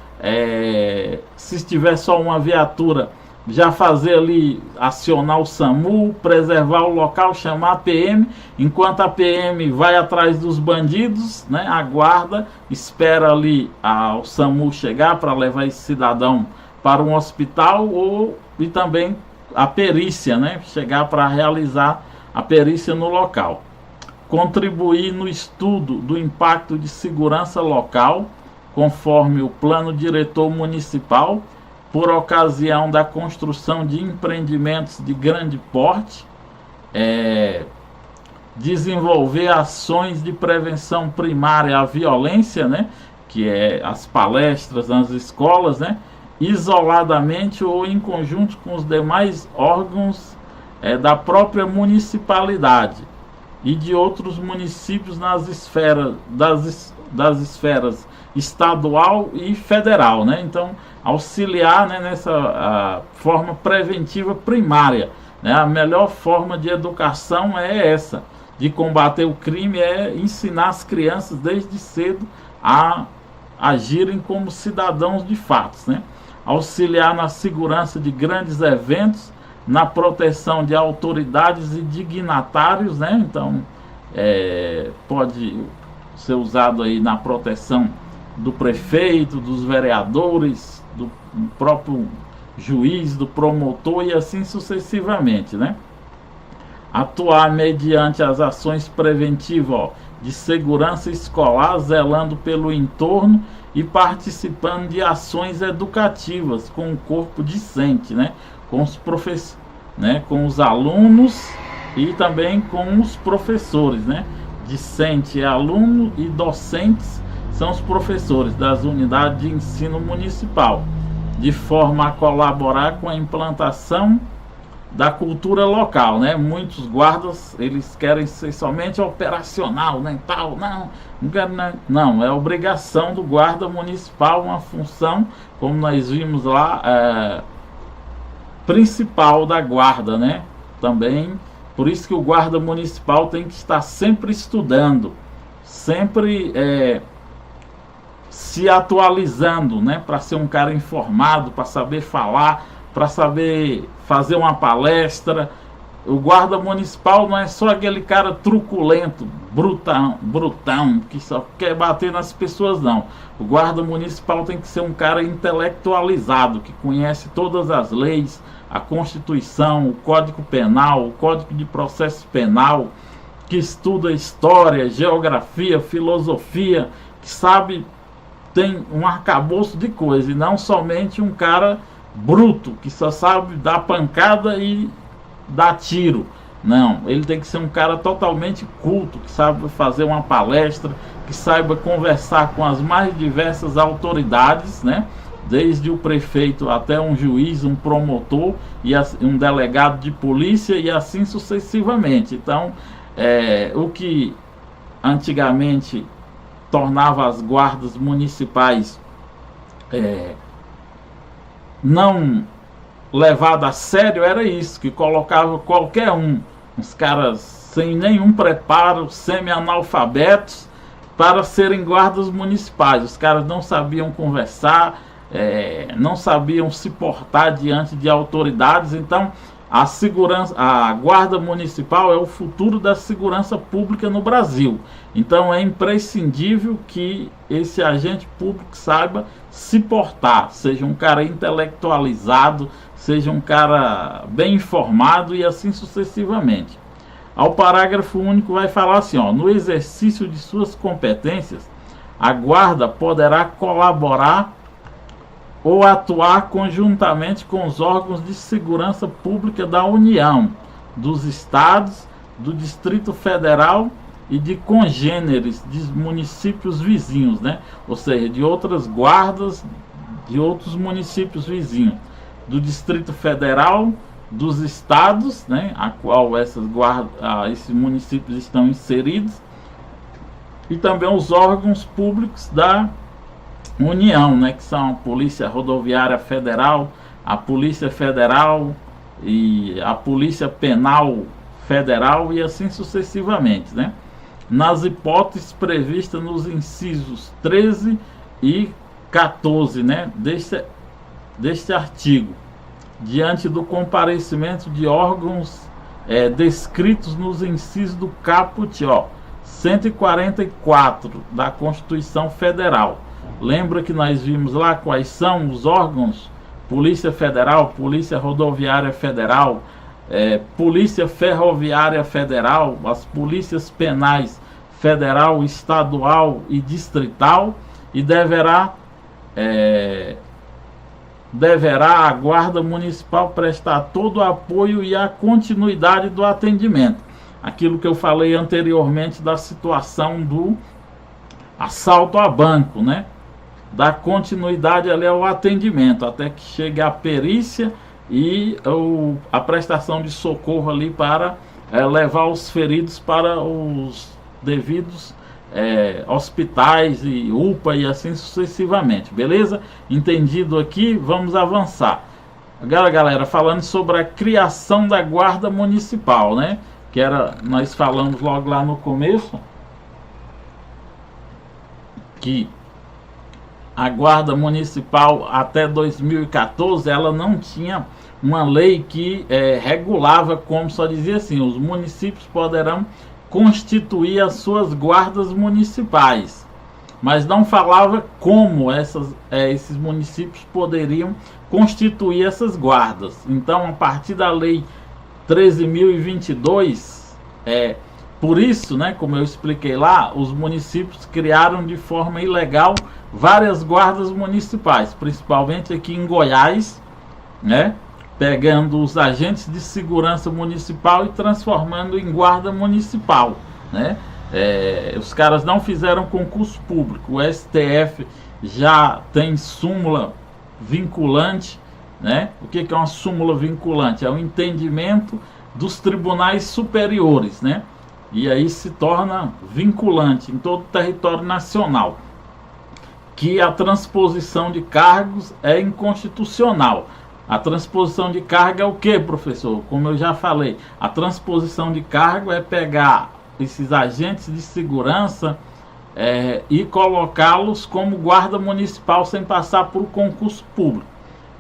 se tiver só uma viatura, já fazer ali, acionar o SAMU, preservar o local, chamar a PM, enquanto a PM vai atrás dos bandidos, né? A guarda espera ali o SAMU chegar para levar esse cidadão para um hospital, e também a perícia, né? Chegar para realizar a perícia no local. Contribuir no estudo do impacto de segurança local, conforme o plano diretor municipal, por ocasião da construção de empreendimentos de grande porte, desenvolver ações de prevenção primária à violência, né, que é as palestras nas escolas, né, isoladamente ou em conjunto com os demais órgãos da própria municipalidade e de outros municípios nas esferas das esferas estadual e federal, né? Então, auxiliar, né, nessa forma preventiva primária, né? A melhor forma de educação é essa, de combater o crime, é ensinar as crianças desde cedo a agirem como cidadãos de fato, né? Auxiliar na segurança de grandes eventos, na proteção de autoridades e dignatários, né? Então, pode ser usado aí na proteção do prefeito, dos vereadores, do próprio juiz, do promotor e assim sucessivamente, né? Atuar mediante as ações preventivas de segurança escolar, zelando pelo entorno e participando de ações educativas com o corpo discente, né? Com os professores, né? Com os alunos e também com os professores, né? Discente é aluno e docentes são os professores das unidades de ensino municipal, de forma a colaborar com a implantação da cultura local, né? Muitos guardas, eles querem ser somente operacional, né? Tal, não, é obrigação do guarda municipal, uma função, como nós vimos lá, principal da guarda, né? Também, por isso que o guarda municipal tem que estar sempre estudando, sempre se atualizando, né? Para ser um cara informado, para saber falar, para saber fazer uma palestra. O guarda municipal não é só aquele cara truculento, brutão, que só quer bater nas pessoas, não. O guarda municipal tem que ser um cara intelectualizado, que conhece todas as leis, a Constituição, o Código Penal, o Código de Processo Penal, que estuda história, geografia, filosofia, que sabe, tem um arcabouço de coisa, e não somente um cara bruto, que só sabe dar pancada e dar tiro. Não, ele tem que ser um cara totalmente culto, que sabe fazer uma palestra, que saiba conversar com as mais diversas autoridades, né? Desde o prefeito até um juiz, um promotor e um delegado de polícia e assim sucessivamente. Então, o que antigamente tornava as guardas municipais não levado a sério era isso, que colocava qualquer uns caras sem nenhum preparo, semi-analfabetos, para serem guardas municipais. Os caras não sabiam conversar, não sabiam se portar diante de autoridades. Então, a guarda municipal é o futuro da segurança pública no Brasil. Então é imprescindível que esse agente público saiba se portar, seja um cara intelectualizado, seja um cara bem informado e assim sucessivamente. Ao parágrafo único vai falar assim, no exercício de suas competências, a guarda poderá colaborar ou atuar conjuntamente com os órgãos de segurança pública da União, dos estados, do Distrito Federal e de congêneres de municípios vizinhos, né? Ou seja, de outras guardas de outros municípios vizinhos, do Distrito Federal, dos estados, né, a qual esses municípios estão inseridos, e também os órgãos públicos da União, né, que são a Polícia Rodoviária Federal, a Polícia Federal e a Polícia Penal Federal e assim sucessivamente, né? Nas hipóteses previstas nos incisos 13 e 14, né, deste artigo, diante do comparecimento de órgãos descritos nos incisos do caput 144 da Constituição Federal. Lembra que nós vimos lá quais são os órgãos? Polícia Federal, Polícia Rodoviária Federal, Polícia Ferroviária Federal, as polícias penais federal, estadual e distrital, e deverá a Guarda Municipal prestar todo o apoio e a continuidade do atendimento. Aquilo que eu falei anteriormente da situação do assalto a banco, né? Da continuidade ali ao atendimento, até que chegue a perícia e a prestação de socorro ali para levar os feridos para os devidos hospitais e UPA e assim sucessivamente, beleza? Entendido aqui, vamos avançar. Agora, galera, falando sobre a criação da Guarda Municipal, né? Nós falamos logo lá no começo que a Guarda Municipal até 2014 ela não tinha uma lei que regulava, como só dizia assim, os municípios poderão constituir as suas guardas municipais, mas não falava como esses municípios poderiam constituir essas guardas. Então, a partir da lei 13.022, por isso, né, como eu expliquei lá, os municípios criaram de forma ilegal várias guardas municipais, principalmente aqui em Goiás, né, pegando os agentes de segurança municipal e transformando em guarda municipal, né? Os caras não fizeram concurso público, o STF já tem súmula vinculante, né? O que é uma súmula vinculante? É o entendimento dos tribunais superiores, né? E aí se torna vinculante em todo o território nacional, que a transposição de cargos é inconstitucional. A transposição de cargo é o que, professor? Como eu já falei, a transposição de cargo é pegar esses agentes de segurança e colocá-los como guarda municipal sem passar por concurso público.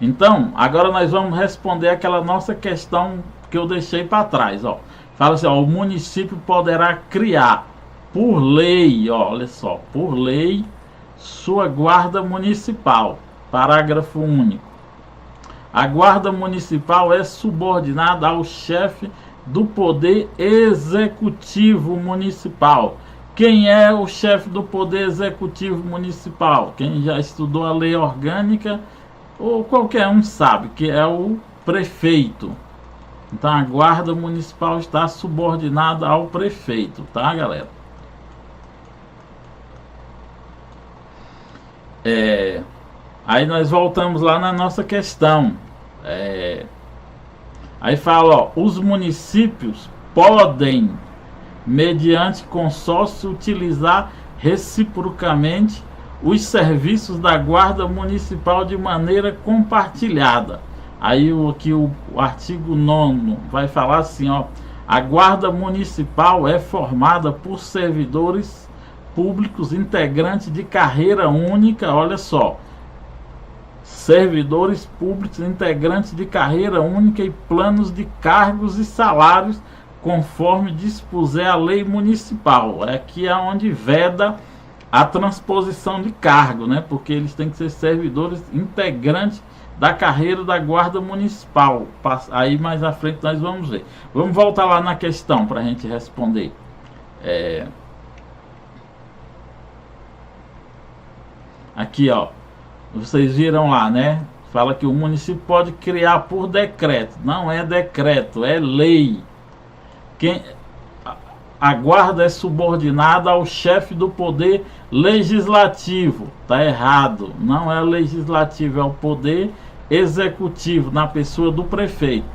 Então, agora nós vamos responder aquela nossa questão que eu deixei para trás. Fala assim, o município poderá criar por lei, olha só, por lei, sua guarda municipal. Parágrafo único. A Guarda Municipal é subordinada ao chefe do Poder Executivo Municipal. Quem é o chefe do Poder Executivo Municipal? Quem já estudou a lei orgânica, ou qualquer um sabe, que é o prefeito. Então a Guarda Municipal está subordinada ao prefeito, tá, galera? Aí nós voltamos lá na nossa questão. Aí fala, os municípios podem, mediante consórcio, utilizar reciprocamente os serviços da Guarda Municipal de maneira compartilhada. Aí aqui o artigo 9º vai falar assim, a Guarda Municipal é formada por servidores públicos integrantes de carreira única, olha só, servidores públicos integrantes de carreira única e planos de cargos e salários conforme dispuser a lei municipal. Aqui é onde veda a transposição de cargo, né? Porque eles têm que ser servidores integrantes da carreira da Guarda Municipal. Aí mais à frente nós vamos ver. Vamos voltar lá na questão para a gente responder. Aqui, vocês viram lá, né? Fala que o município pode criar por decreto. Não é decreto, é lei. A guarda é subordinada ao chefe do poder legislativo. Tá errado. Não é o legislativo, é o poder executivo, na pessoa do prefeito.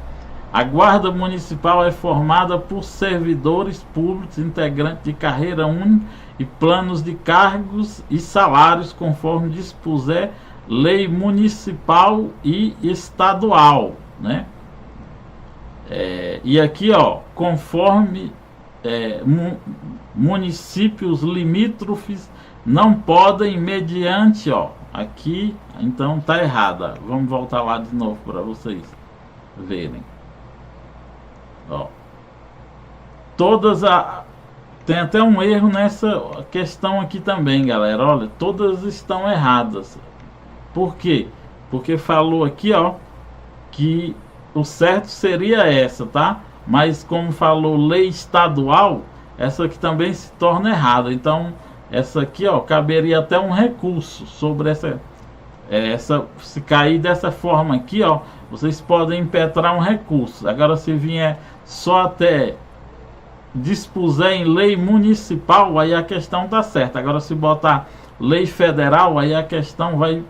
A Guarda Municipal é formada por servidores públicos, integrantes de carreira única e planos de cargos e salários, conforme dispuser lei municipal e estadual, né? E aqui, ó, conforme municípios limítrofes não podem, mediante, ó, aqui, então tá errada. Vamos voltar lá de novo para vocês verem. Ó, tem até um erro nessa questão aqui também, galera. Olha, todas estão erradas. Por quê? Porque falou aqui, ó, que o certo seria essa, tá? Mas como falou lei estadual, essa aqui também se torna errada. Então, essa aqui, ó, caberia até um recurso sobre essa, se cair dessa forma aqui, ó, vocês podem impetrar um recurso. Agora, se vier só até dispuser em lei municipal, aí a questão tá certa. Agora, se botar lei federal, aí a questão vai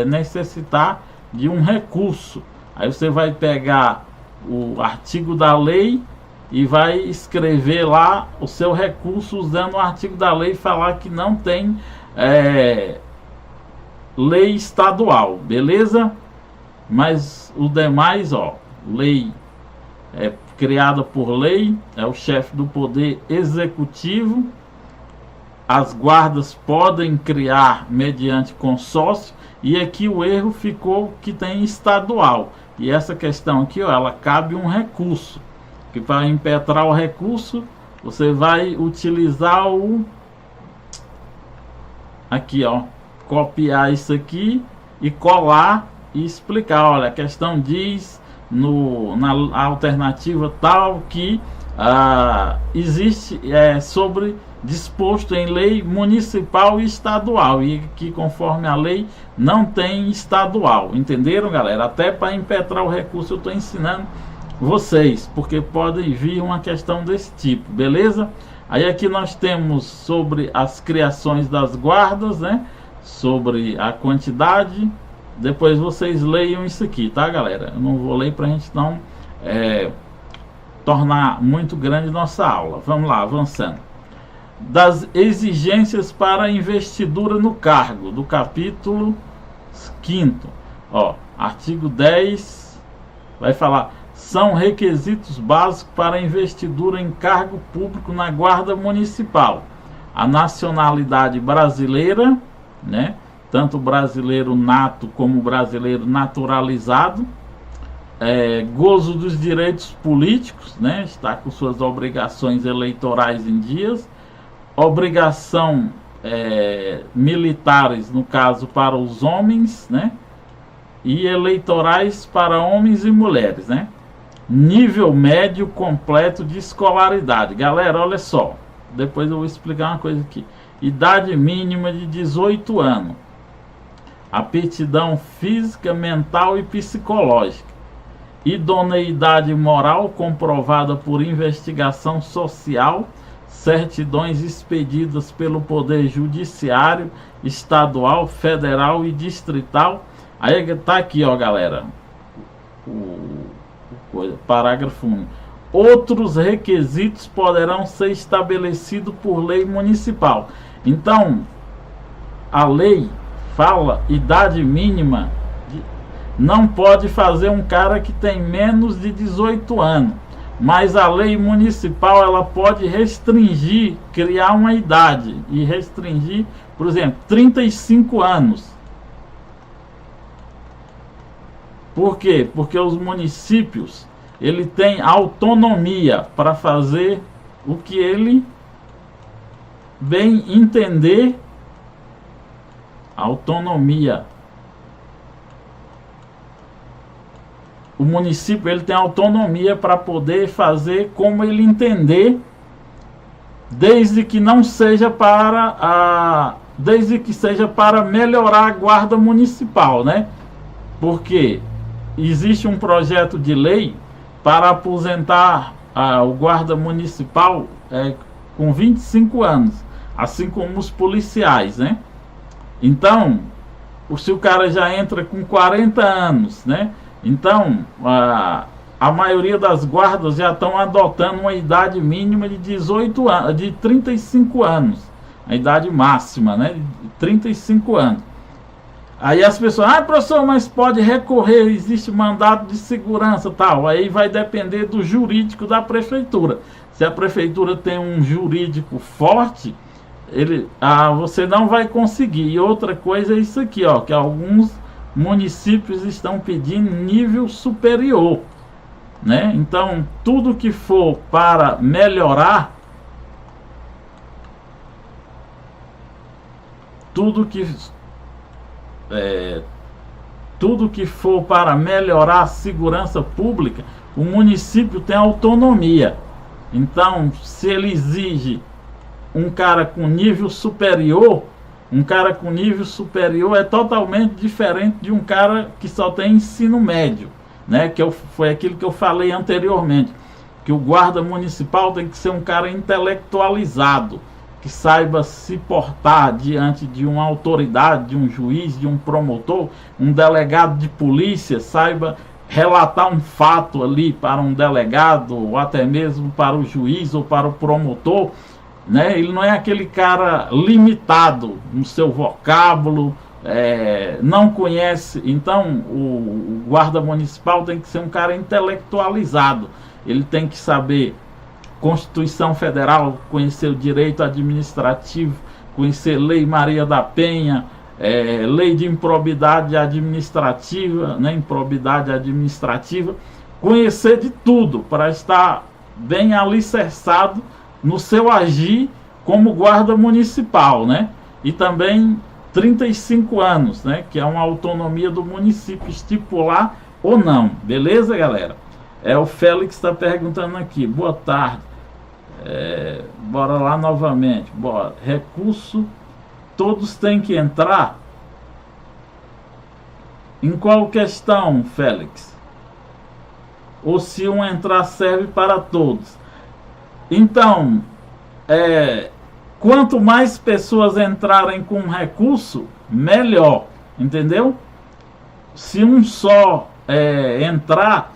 necessitar de um recurso. Aí você vai pegar o artigo da lei e vai escrever lá o seu recurso usando o artigo da lei e falar que não tem lei estadual, beleza? Mas o demais, ó, lei criada por lei, é o chefe do poder executivo. As guardas podem criar mediante consórcio, e aqui o erro ficou que tem estadual. E essa questão aqui, ó, ela cabe um recurso, que para impetrar o recurso, você vai utilizar o aqui, ó, copiar isso aqui e colar e explicar. Olha, a questão diz na alternativa tal que existe sobre disposto em lei municipal e estadual, e que conforme a lei não tem estadual. Entenderam, galera? Até para impetrar o recurso eu estou ensinando vocês, porque pode vir uma questão desse tipo, beleza? Aí aqui nós temos sobre as criações das guardas, né? Sobre a quantidade. Depois vocês leiam isso aqui, tá, galera? Eu não vou ler para a gente não tornar muito grande nossa aula. Vamos lá, avançando. Das exigências para a investidura no cargo, do capítulo 5º, ó, artigo 10, vai falar: são requisitos básicos para a investidura em cargo público na Guarda Municipal a nacionalidade brasileira, né? Tanto brasileiro nato como brasileiro naturalizado, gozo dos direitos políticos, né? Está com suas obrigações eleitorais em dias, obrigação militares, no caso para os homens, né? E eleitorais para homens e mulheres, né? Nível médio completo de escolaridade. Galera, olha só, depois eu vou explicar uma coisa aqui. Idade mínima de 18 anos. Aptidão física, mental e psicológica. Idoneidade moral comprovada por investigação social, certidões expedidas pelo Poder Judiciário estadual, federal e distrital. Aí tá aqui, ó, galera, parágrafo 1. Outros requisitos poderão ser estabelecidos por lei municipal. Então, a lei fala idade mínima, não pode fazer um cara que tem menos de 18 anos. Mas a lei municipal, ela pode restringir, criar uma idade e restringir, por exemplo, 35 anos. Por quê? Porque os municípios, ele tem autonomia para fazer o que ele bem entender. Autonomia. O município, ele tem autonomia para poder fazer como ele entender, desde que não seja desde que seja para melhorar a guarda municipal, né? Porque existe um projeto de lei para aposentar o guarda municipal com 25 anos, assim como os policiais, né? Então, se o cara já entra com 40 anos, né? Então, a maioria das guardas já estão adotando uma idade mínima de 18 anos, de 35 anos, a idade máxima, né, de 35 anos. Aí as pessoas, professor, mas pode recorrer, existe mandado de segurança, tal. Aí vai depender do jurídico da prefeitura. Se a prefeitura tem um jurídico forte, você não vai conseguir. E outra coisa é isso aqui, ó, que alguns municípios estão pedindo nível superior, né? Então, tudo que for para melhorar, tudo que for para melhorar a segurança pública, o município tem autonomia. Então, se ele exige um cara com nível superior, é totalmente diferente de um cara que só tem ensino médio, né? Foi aquilo que eu falei anteriormente, que o guarda municipal tem que ser um cara intelectualizado, que saiba se portar diante de uma autoridade, de um juiz, de um promotor, um delegado de polícia, saiba relatar um fato ali para um delegado, ou até mesmo para o juiz ou para o promotor, né? Ele não é aquele cara limitado no seu vocábulo, não conhece. Então o guarda municipal tem que ser um cara intelectualizado, ele tem que saber Constituição Federal, conhecer o direito administrativo, conhecer Lei Maria da Penha, lei de improbidade administrativa, né, improbidade administrativa, conhecer de tudo para estar bem alicerçado no seu agir como guarda municipal, né? E também 35 anos, né, que é uma autonomia do município estipular ou não, beleza, galera? O Félix está perguntando aqui, boa tarde, bora lá novamente, bora. Recurso, todos têm que entrar? Em qual questão, Félix? Ou se um entrar serve para todos? Então, quanto mais pessoas entrarem com recurso, melhor, entendeu? Se um só entrar,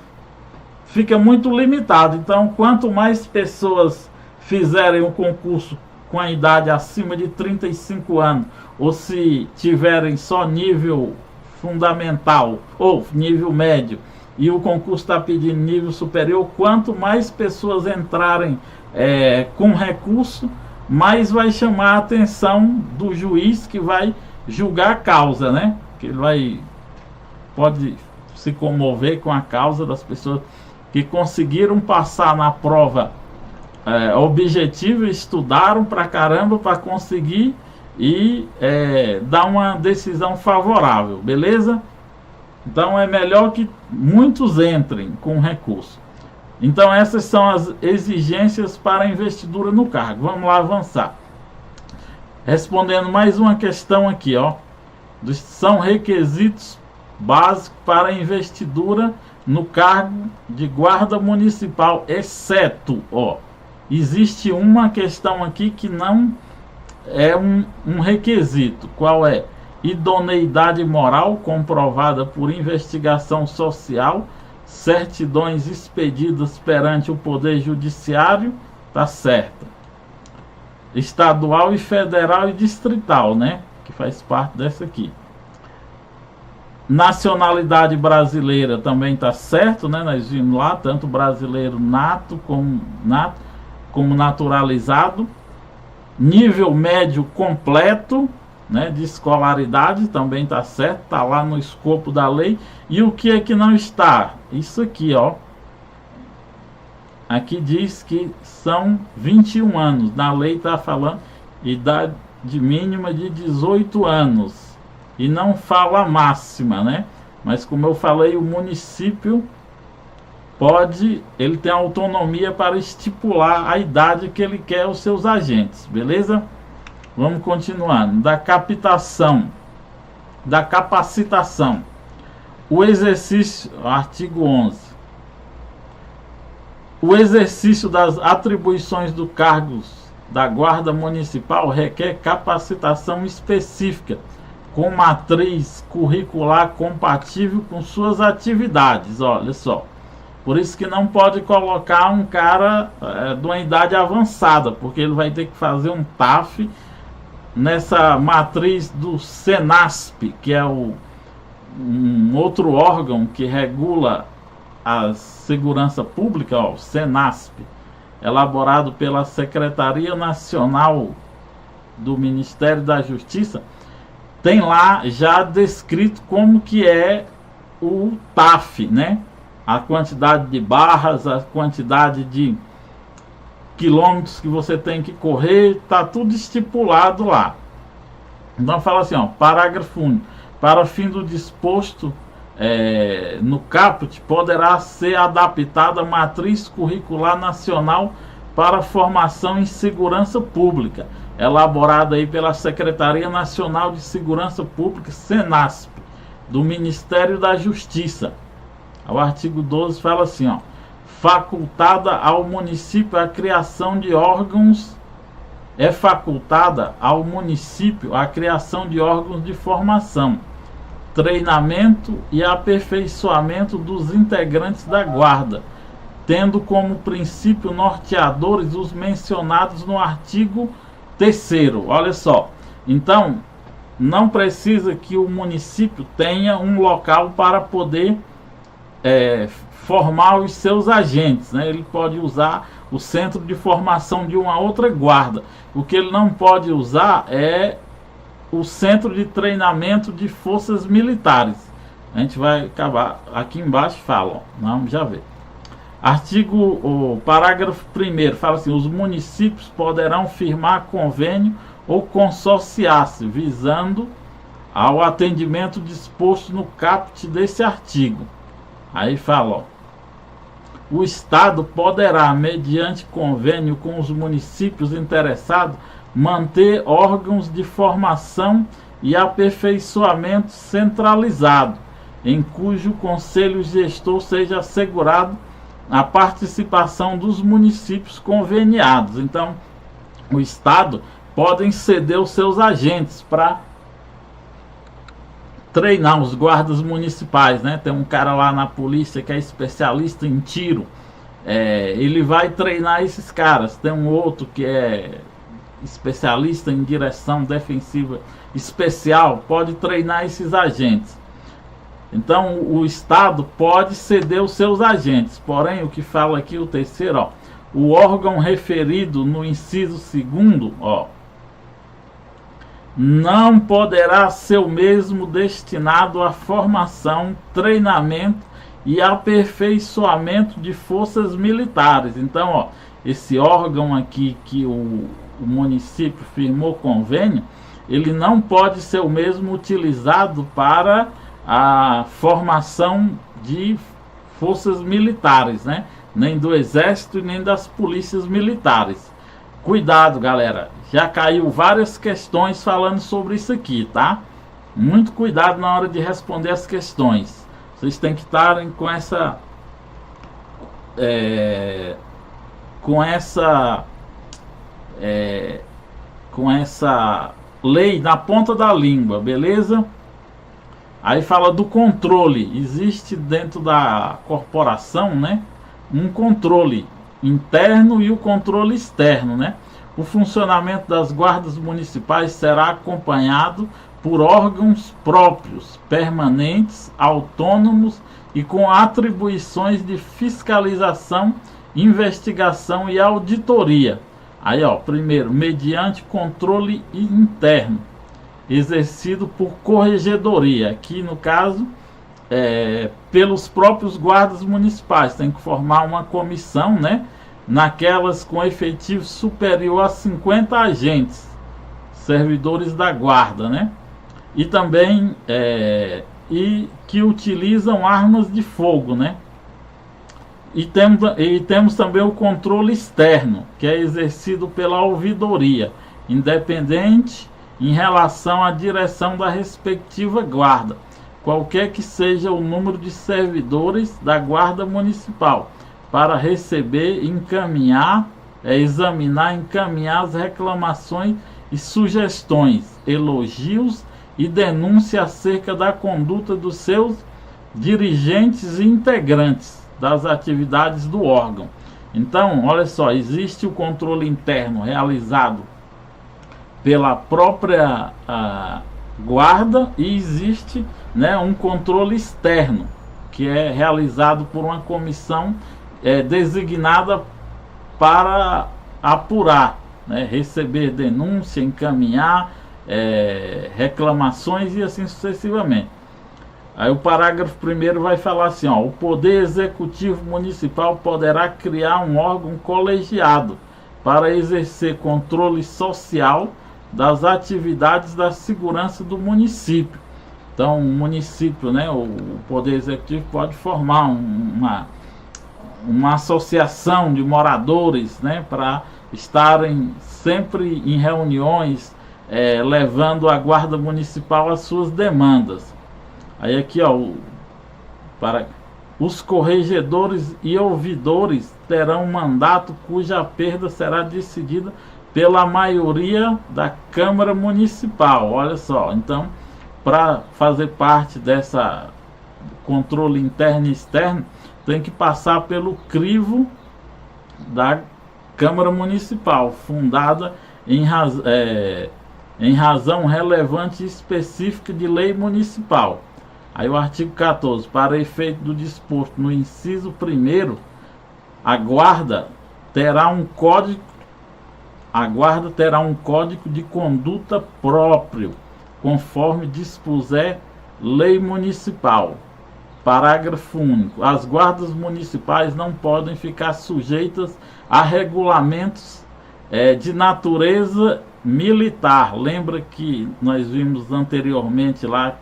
fica muito limitado. Então, quanto mais pessoas fizerem o concurso com a idade acima de 35 anos, ou se tiverem só nível fundamental ou nível médio, e o concurso está pedindo nível superior, quanto mais pessoas entrarem com recurso, mais vai chamar a atenção do juiz que vai julgar a causa, né? Que ele pode se comover com a causa das pessoas que conseguiram passar na prova objetiva, estudaram pra caramba para conseguir e dar uma decisão favorável, beleza? Então é melhor que muitos entrem com recurso. Então essas são as exigências para a investidura no cargo. Vamos lá avançar. Respondendo mais uma questão aqui, ó. São requisitos básicos para a investidura no cargo de guarda municipal, exceto, existe uma questão aqui que não é um requisito. Qual é? Idoneidade moral comprovada por investigação social, certidões expedidas perante o Poder Judiciário, tá certo. Estadual e federal e distrital, né? Que faz parte dessa aqui. Nacionalidade brasileira também tá certo, né? Nós vimos lá, tanto brasileiro nato como naturalizado. Nível médio completo, né, de escolaridade também tá certo, tá lá no escopo da lei. E o que é que não está? Isso aqui, ó. Aqui diz que são 21 anos. Na lei tá falando idade mínima de 18 anos. E não fala máxima, né? Mas como eu falei, o município ele tem autonomia para estipular a idade que ele quer os seus agentes, beleza? Vamos continuando. Da capacitação. O exercício, artigo 11. O exercício das atribuições do cargos da Guarda Municipal requer capacitação específica, com matriz curricular compatível com suas atividades. Olha só. Por isso que não pode colocar um cara de uma idade avançada, porque ele vai ter que fazer um TAF nessa matriz do Senasp, que é um outro órgão que regula a segurança pública, o Senasp, elaborado pela Secretaria Nacional do Ministério da Justiça. Tem lá já descrito como que é o TAF, né? A quantidade de barras, a quantidade de quilômetros que você tem que correr, tá tudo estipulado lá. Então fala assim, ó, parágrafo 1. Para fim do disposto no caput, poderá ser adaptada a matriz curricular nacional para formação em segurança pública, elaborada aí pela Secretaria Nacional de Segurança Pública, Senasp, do Ministério da Justiça. O artigo 12 fala assim, ó, facultada ao município a criação de órgãos, é facultada ao município a criação de órgãos de formação, treinamento e aperfeiçoamento dos integrantes da guarda, tendo como princípio norteadores os mencionados no artigo 3º. Olha só, então não precisa que o município tenha um local para poder formar os seus agentes, né? Ele pode usar o centro de formação de uma outra guarda. O que ele não pode usar é o centro de treinamento de forças militares. A gente vai acabar aqui embaixo, fala, vamos já ver. O parágrafo 1º fala assim: os municípios poderão firmar convênio ou consorciar-se visando ao atendimento disposto no caput desse artigo. Aí fala, ó, o Estado poderá, mediante convênio com os municípios interessados, manter órgãos de formação e aperfeiçoamento centralizado, em cujo conselho gestor seja assegurado a participação dos municípios conveniados. Então, o Estado pode ceder os seus agentes para treinar os guardas municipais, né? Tem um cara lá na polícia que é especialista em tiro, ele vai treinar esses caras. Tem um outro que é especialista em direção defensiva especial, pode treinar esses agentes. Então o Estado pode ceder os seus agentes, porém o que fala aqui o 3º, ó, o órgão referido no inciso 2º, ó, não poderá ser o mesmo destinado à formação, treinamento e aperfeiçoamento de forças militares. Então, ó, esse órgão aqui que o município firmou convênio, ele não pode ser o mesmo utilizado para a formação de forças militares, né? Nem do exército e nem das polícias militares. Cuidado, galera, já caiu várias questões falando sobre isso aqui, tá? Muito cuidado na hora de responder as questões. Vocês têm que estarem com essa lei na ponta da língua, beleza? Aí fala do controle. Existe dentro da corporação, né, um controle interno e o controle externo, né? O funcionamento das guardas municipais será acompanhado por órgãos próprios, permanentes, autônomos e com atribuições de fiscalização, investigação e auditoria. Aí, ó, primeiro, mediante controle interno, exercido por corregedoria. Aqui, no caso, pelos próprios guardas municipais. Tem que formar uma comissão, né? Naquelas com efetivo superior a 50 agentes, servidores da guarda, né? E também e que utilizam armas de fogo, né? E temos também o controle externo, que é exercido pela ouvidoria, independente em relação à direção da respectiva guarda, qualquer que seja o número de servidores da guarda municipal, para receber, encaminhar, examinar, encaminhar as reclamações e sugestões, elogios e denúncias acerca da conduta dos seus dirigentes e integrantes, das atividades do órgão. Então, olha só, existe o controle interno realizado pela própria guarda e existe, né, um controle externo que é realizado por uma comissão designada para apurar, né, receber denúncia, encaminhar reclamações e assim sucessivamente. Aí o parágrafo 1º vai falar assim, ó, o Poder Executivo Municipal poderá criar um órgão colegiado para exercer controle social das atividades da segurança do município. Então, o município, né, o Poder Executivo pode formar uma associação de moradores, né, para estarem sempre em reuniões, levando a Guarda Municipal as suas demandas. Aí aqui, ó, para os corregedores e ouvidores terão um mandato cuja perda será decidida pela maioria da Câmara Municipal. Olha só, então, para fazer parte dessa controle interno e externo, tem que passar pelo crivo da Câmara Municipal, fundada em razão relevante e específica de lei municipal. Aí o artigo 14, para efeito do disposto no inciso 1º, a guarda terá um código de conduta próprio, conforme dispuser lei municipal. Parágrafo único. As guardas municipais não podem ficar sujeitas a regulamentos de natureza militar. Lembra que nós vimos anteriormente lá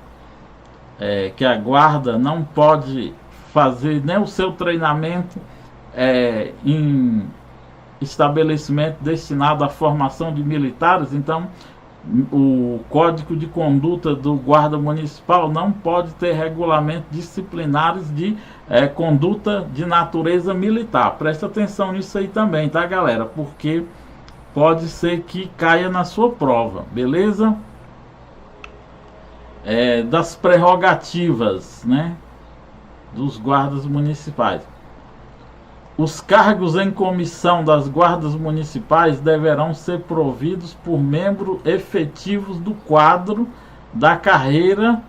que a guarda não pode fazer nem o seu treinamento em estabelecimento destinado à formação de militares. Então, o Código de Conduta do Guarda Municipal não pode ter regulamentos disciplinares de conduta de natureza militar. Presta atenção nisso aí também, tá, galera? Porque pode ser que caia na sua prova, beleza? Das prerrogativas, né, dos guardas municipais. Os cargos em comissão das guardas municipais deverão ser providos por membros efetivos do quadro da carreira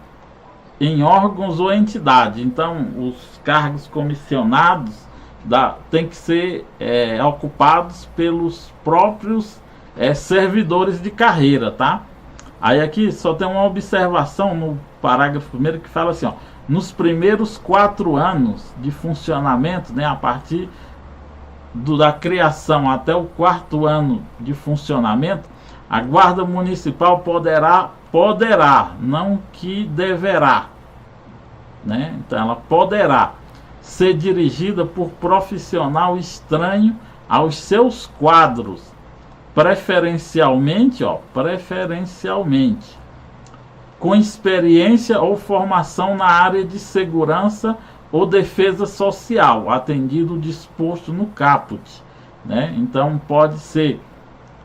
em órgãos ou entidade. Então, os cargos comissionados têm que ser ocupados pelos próprios servidores de carreira, tá? Aí aqui só tem uma observação no parágrafo 1º que fala assim, ó, nos primeiros 4 anos de funcionamento, né, a partir da criação até o 4º ano de funcionamento, a Guarda Municipal poderá, não que deverá, né? Então ela poderá ser dirigida por profissional estranho aos seus quadros, preferencialmente, com experiência ou formação na área de segurança ou defesa social, atendido o disposto no caput, né? Então pode ser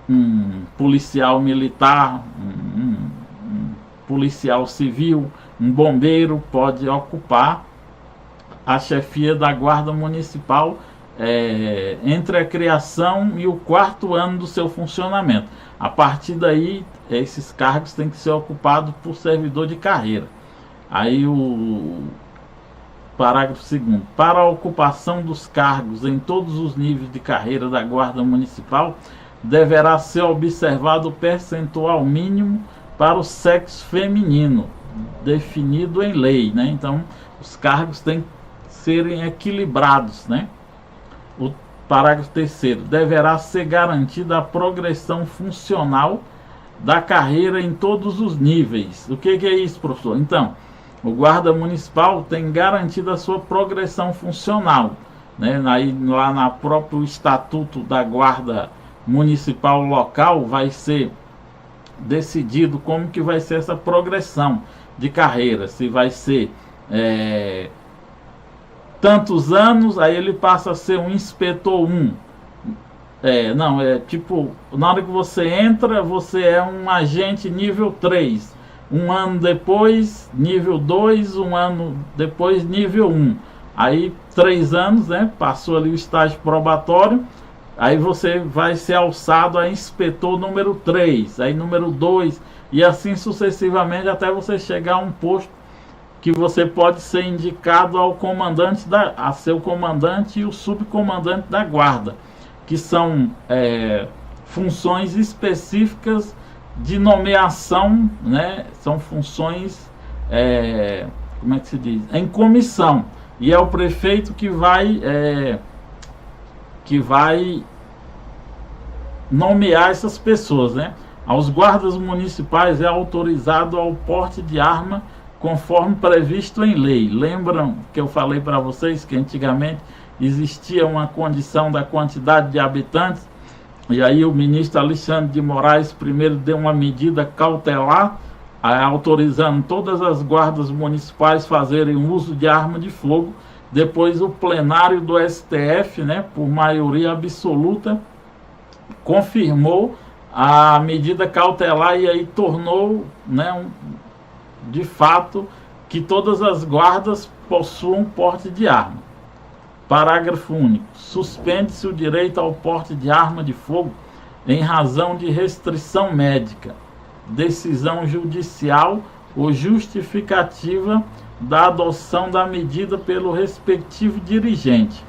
um policial militar, um policial civil, um bombeiro pode ocupar a chefia da Guarda Municipal entre a criação e o 4º ano do seu funcionamento. A partir daí, esses cargos têm que ser ocupados por servidor de carreira. Aí o parágrafo 2º. Para a ocupação dos cargos em todos os níveis de carreira da Guarda Municipal, deverá ser observado o percentual mínimo para o sexo feminino, definido em lei, né? Então, os cargos têm que serem equilibrados, né? O parágrafo 3º. Deverá ser garantida a progressão funcional da carreira em todos os níveis. O que é isso, professor? Então, o guarda municipal tem garantido a sua progressão funcional, né? Aí, lá na próprio estatuto da guarda municipal local vai ser decidido como que vai ser essa progressão de carreira, se vai ser tantos anos, aí ele passa a ser um inspetor 1. Tipo, na hora que você entra, você é um agente nível 3. Um ano depois, nível 2, um ano depois, nível 1. Aí 3 anos, né, passou ali o estágio probatório, aí você vai ser alçado a inspetor número 3, aí número 2, e assim sucessivamente até você chegar a um posto que você pode ser indicado ao comandante, a seu comandante e o subcomandante da guarda, que são funções específicas de nomeação, né? São funções, como é que se diz? Em comissão. E é o prefeito que vai nomear essas pessoas, né? Aos guardas municipais é autorizado ao porte de arma conforme previsto em lei. Lembram que eu falei para vocês que antigamente existia uma condição da quantidade de habitantes, e aí o ministro Alexandre de Moraes primeiro deu uma medida cautelar, autorizando todas as guardas municipais fazerem uso de arma de fogo. Depois o plenário do STF, né, por maioria absoluta, confirmou a medida cautelar e aí tornou, né, de fato, que todas as guardas possuam porte de arma. Parágrafo único. Suspende-se o direito ao porte de arma de fogo em razão de restrição médica, decisão judicial ou justificativa da adoção da medida pelo respectivo dirigente.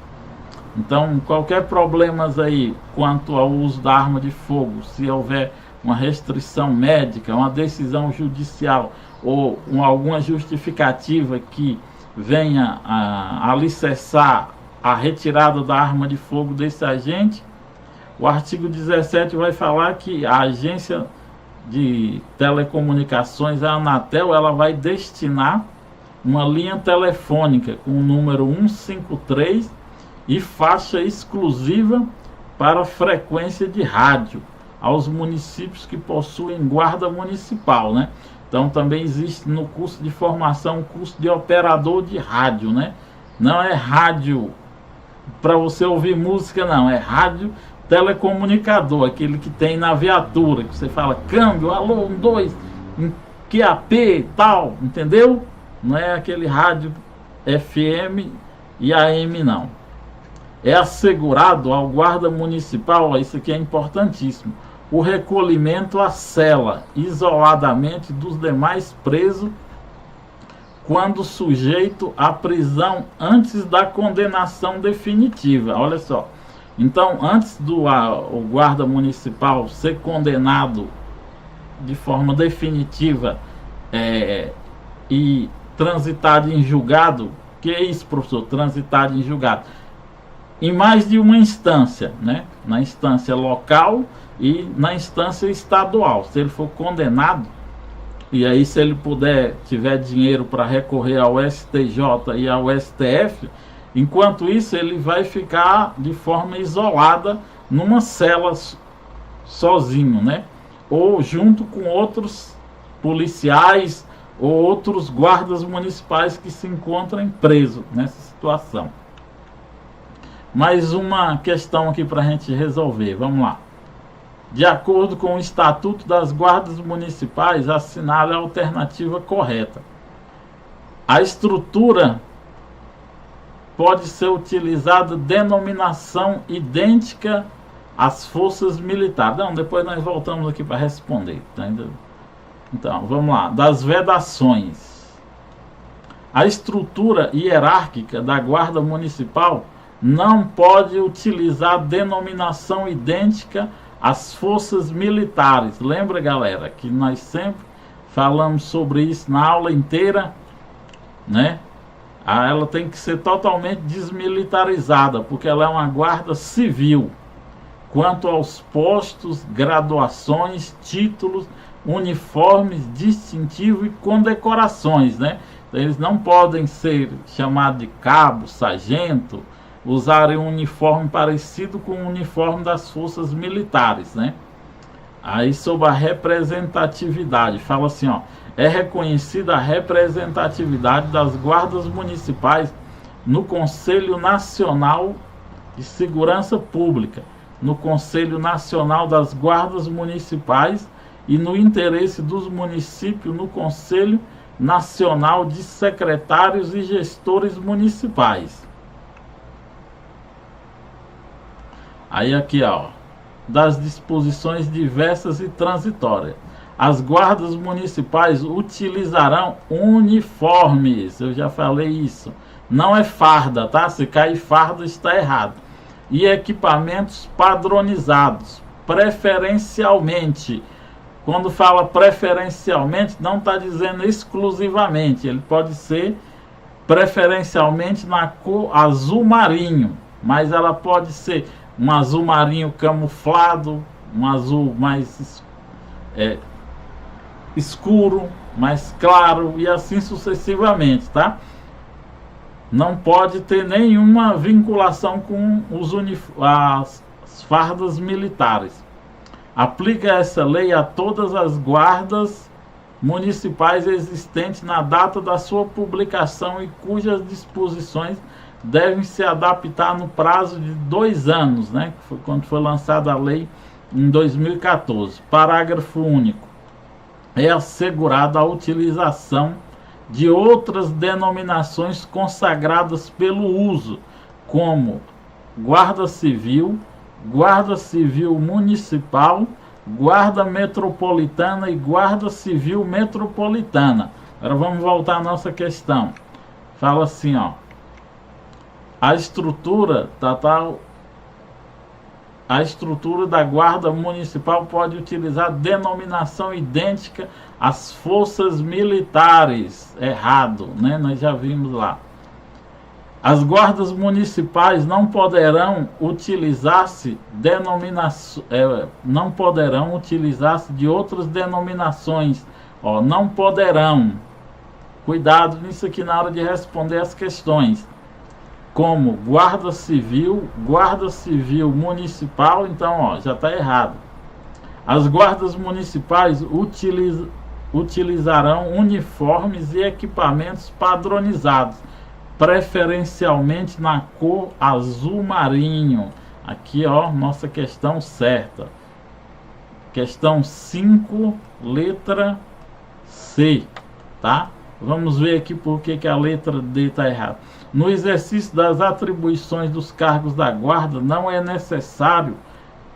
Então, qualquer problemas aí quanto ao uso da arma de fogo, se houver uma restrição médica, uma decisão judicial ou alguma justificativa que venha a alicerçar a retirada da arma de fogo desse agente, o artigo 17 vai falar que a agência de telecomunicações, a Anatel, ela vai destinar uma linha telefônica com o número 153 e faixa exclusiva para frequência de rádio aos municípios que possuem guarda municipal, né? Então também existe no curso de formação o curso de operador de rádio, né? Não é rádio para você ouvir música, não, é rádio telecomunicador, aquele que tem na viatura, que você fala câmbio, alô, 1, 2, QAP, tal, entendeu? Não é aquele rádio FM e AM, não. É assegurado ao guarda municipal, isso aqui é importantíssimo, o recolhimento à cela, isoladamente dos demais presos, quando sujeito à prisão antes da condenação definitiva. Olha só. Então, antes do o guarda municipal ser condenado de forma definitiva e transitado em julgado, que é isso, professor? Transitado em julgado. Em mais de uma instância, né? Na instância local e na instância estadual. Se ele for condenado, e aí se ele tiver dinheiro para recorrer ao STJ e ao STF, enquanto isso ele vai ficar de forma isolada numa cela sozinho, né? Ou junto com outros policiais ou outros guardas municipais que se encontram presos nessa situação. Mais uma questão aqui para a gente resolver, vamos lá. De acordo com o Estatuto das Guardas Municipais, assinale a alternativa correta. A estrutura pode ser utilizada denominação idêntica às forças militares. Não, depois nós voltamos aqui para responder. Tá? Então, vamos lá. Das vedações. A estrutura hierárquica da Guarda Municipal não pode utilizar denominação idêntica às forças militares. Lembra, galera, que nós sempre falamos sobre isso na aula inteira, né? Ela tem que ser totalmente desmilitarizada, porque ela é uma guarda civil. Quanto aos postos, graduações, títulos, uniformes, distintivos e condecorações, né? Então, eles não podem ser chamados de cabo, sargento, usarem um uniforme parecido com o uniforme das forças militares, né? Aí sobre a representatividade, fala assim, ó, é reconhecida a representatividade das guardas municipais no Conselho Nacional de Segurança Pública, no Conselho Nacional das Guardas Municipais e no interesse dos municípios no Conselho Nacional de Secretários e Gestores Municipais. Aí aqui, ó, das disposições diversas e transitórias. As guardas municipais utilizarão uniformes. Eu já falei isso. Não é farda, tá? Se cair farda, está errado. E equipamentos padronizados, preferencialmente. Quando fala preferencialmente, não está dizendo exclusivamente. Ele pode ser preferencialmente na cor azul marinho, mas ela pode ser um azul marinho camuflado, um azul mais escuro, mais claro e assim sucessivamente, tá? Não pode ter nenhuma vinculação com as fardas militares. Aplica essa lei a todas as guardas municipais existentes na data da sua publicação e cujas disposições devem se adaptar no prazo de 2 anos, né? Que foi quando foi lançada a lei em 2014. Parágrafo único. É assegurada a utilização de outras denominações consagradas pelo uso, como Guarda Civil, Guarda Civil Municipal, Guarda Metropolitana e Guarda Civil Metropolitana. Agora vamos voltar à nossa questão. Fala assim, ó. A estrutura da Guarda Municipal pode utilizar denominação idêntica às forças militares. Errado, né? Nós já vimos lá. As guardas municipais não poderão utilizar-se de outras denominações. Ó, não poderão. Cuidado nisso aqui na hora de responder as questões. Como Guarda Civil Municipal, então, ó, já está errado. As guardas municipais utilizarão uniformes e equipamentos padronizados, preferencialmente na cor azul marinho. Aqui, ó, nossa questão certa. Questão 5, letra C, tá? Vamos ver aqui por que a letra D está errada. No exercício das atribuições dos cargos da guarda, não é necessário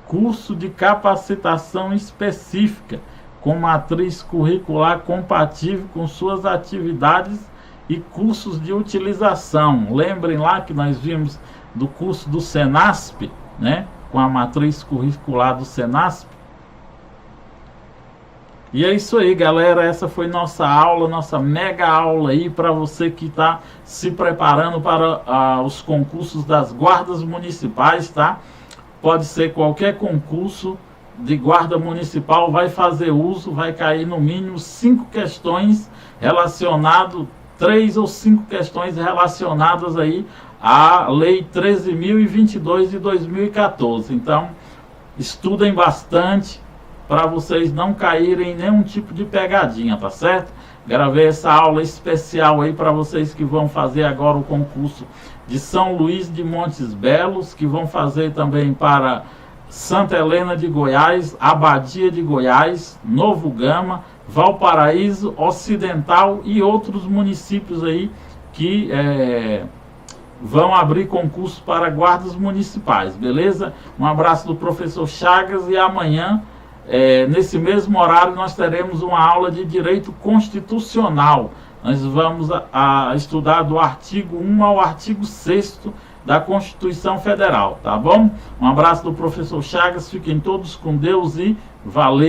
curso de capacitação específica, com matriz curricular compatível com suas atividades e cursos de utilização. Lembrem lá que nós vimos do curso do Senasp, né? Com a matriz curricular do Senasp. E é isso aí, galera. Essa foi nossa aula, nossa mega aula aí para você que está se preparando para os concursos das guardas municipais, tá? Pode ser qualquer concurso de guarda municipal, vai fazer uso, vai cair no mínimo 5 questões relacionadas, 3 ou 5 questões relacionadas aí à Lei 13.022 de 2014. Então, estudem bastante para vocês não caírem em nenhum tipo de pegadinha, tá certo? Gravei essa aula especial aí para vocês que vão fazer agora o concurso de São Luís de Montes Belos, que vão fazer também para Santa Helena de Goiás, Abadia de Goiás, Novo Gama, Valparaíso, Ocidental e outros municípios aí que vão abrir concurso para guardas municipais, beleza? Um abraço do professor Chagas e amanhã, nesse mesmo horário, nós teremos uma aula de Direito Constitucional. Nós vamos a estudar do artigo 1 ao artigo 6º da Constituição Federal, tá bom? Um abraço do professor Chagas, fiquem todos com Deus e valeu!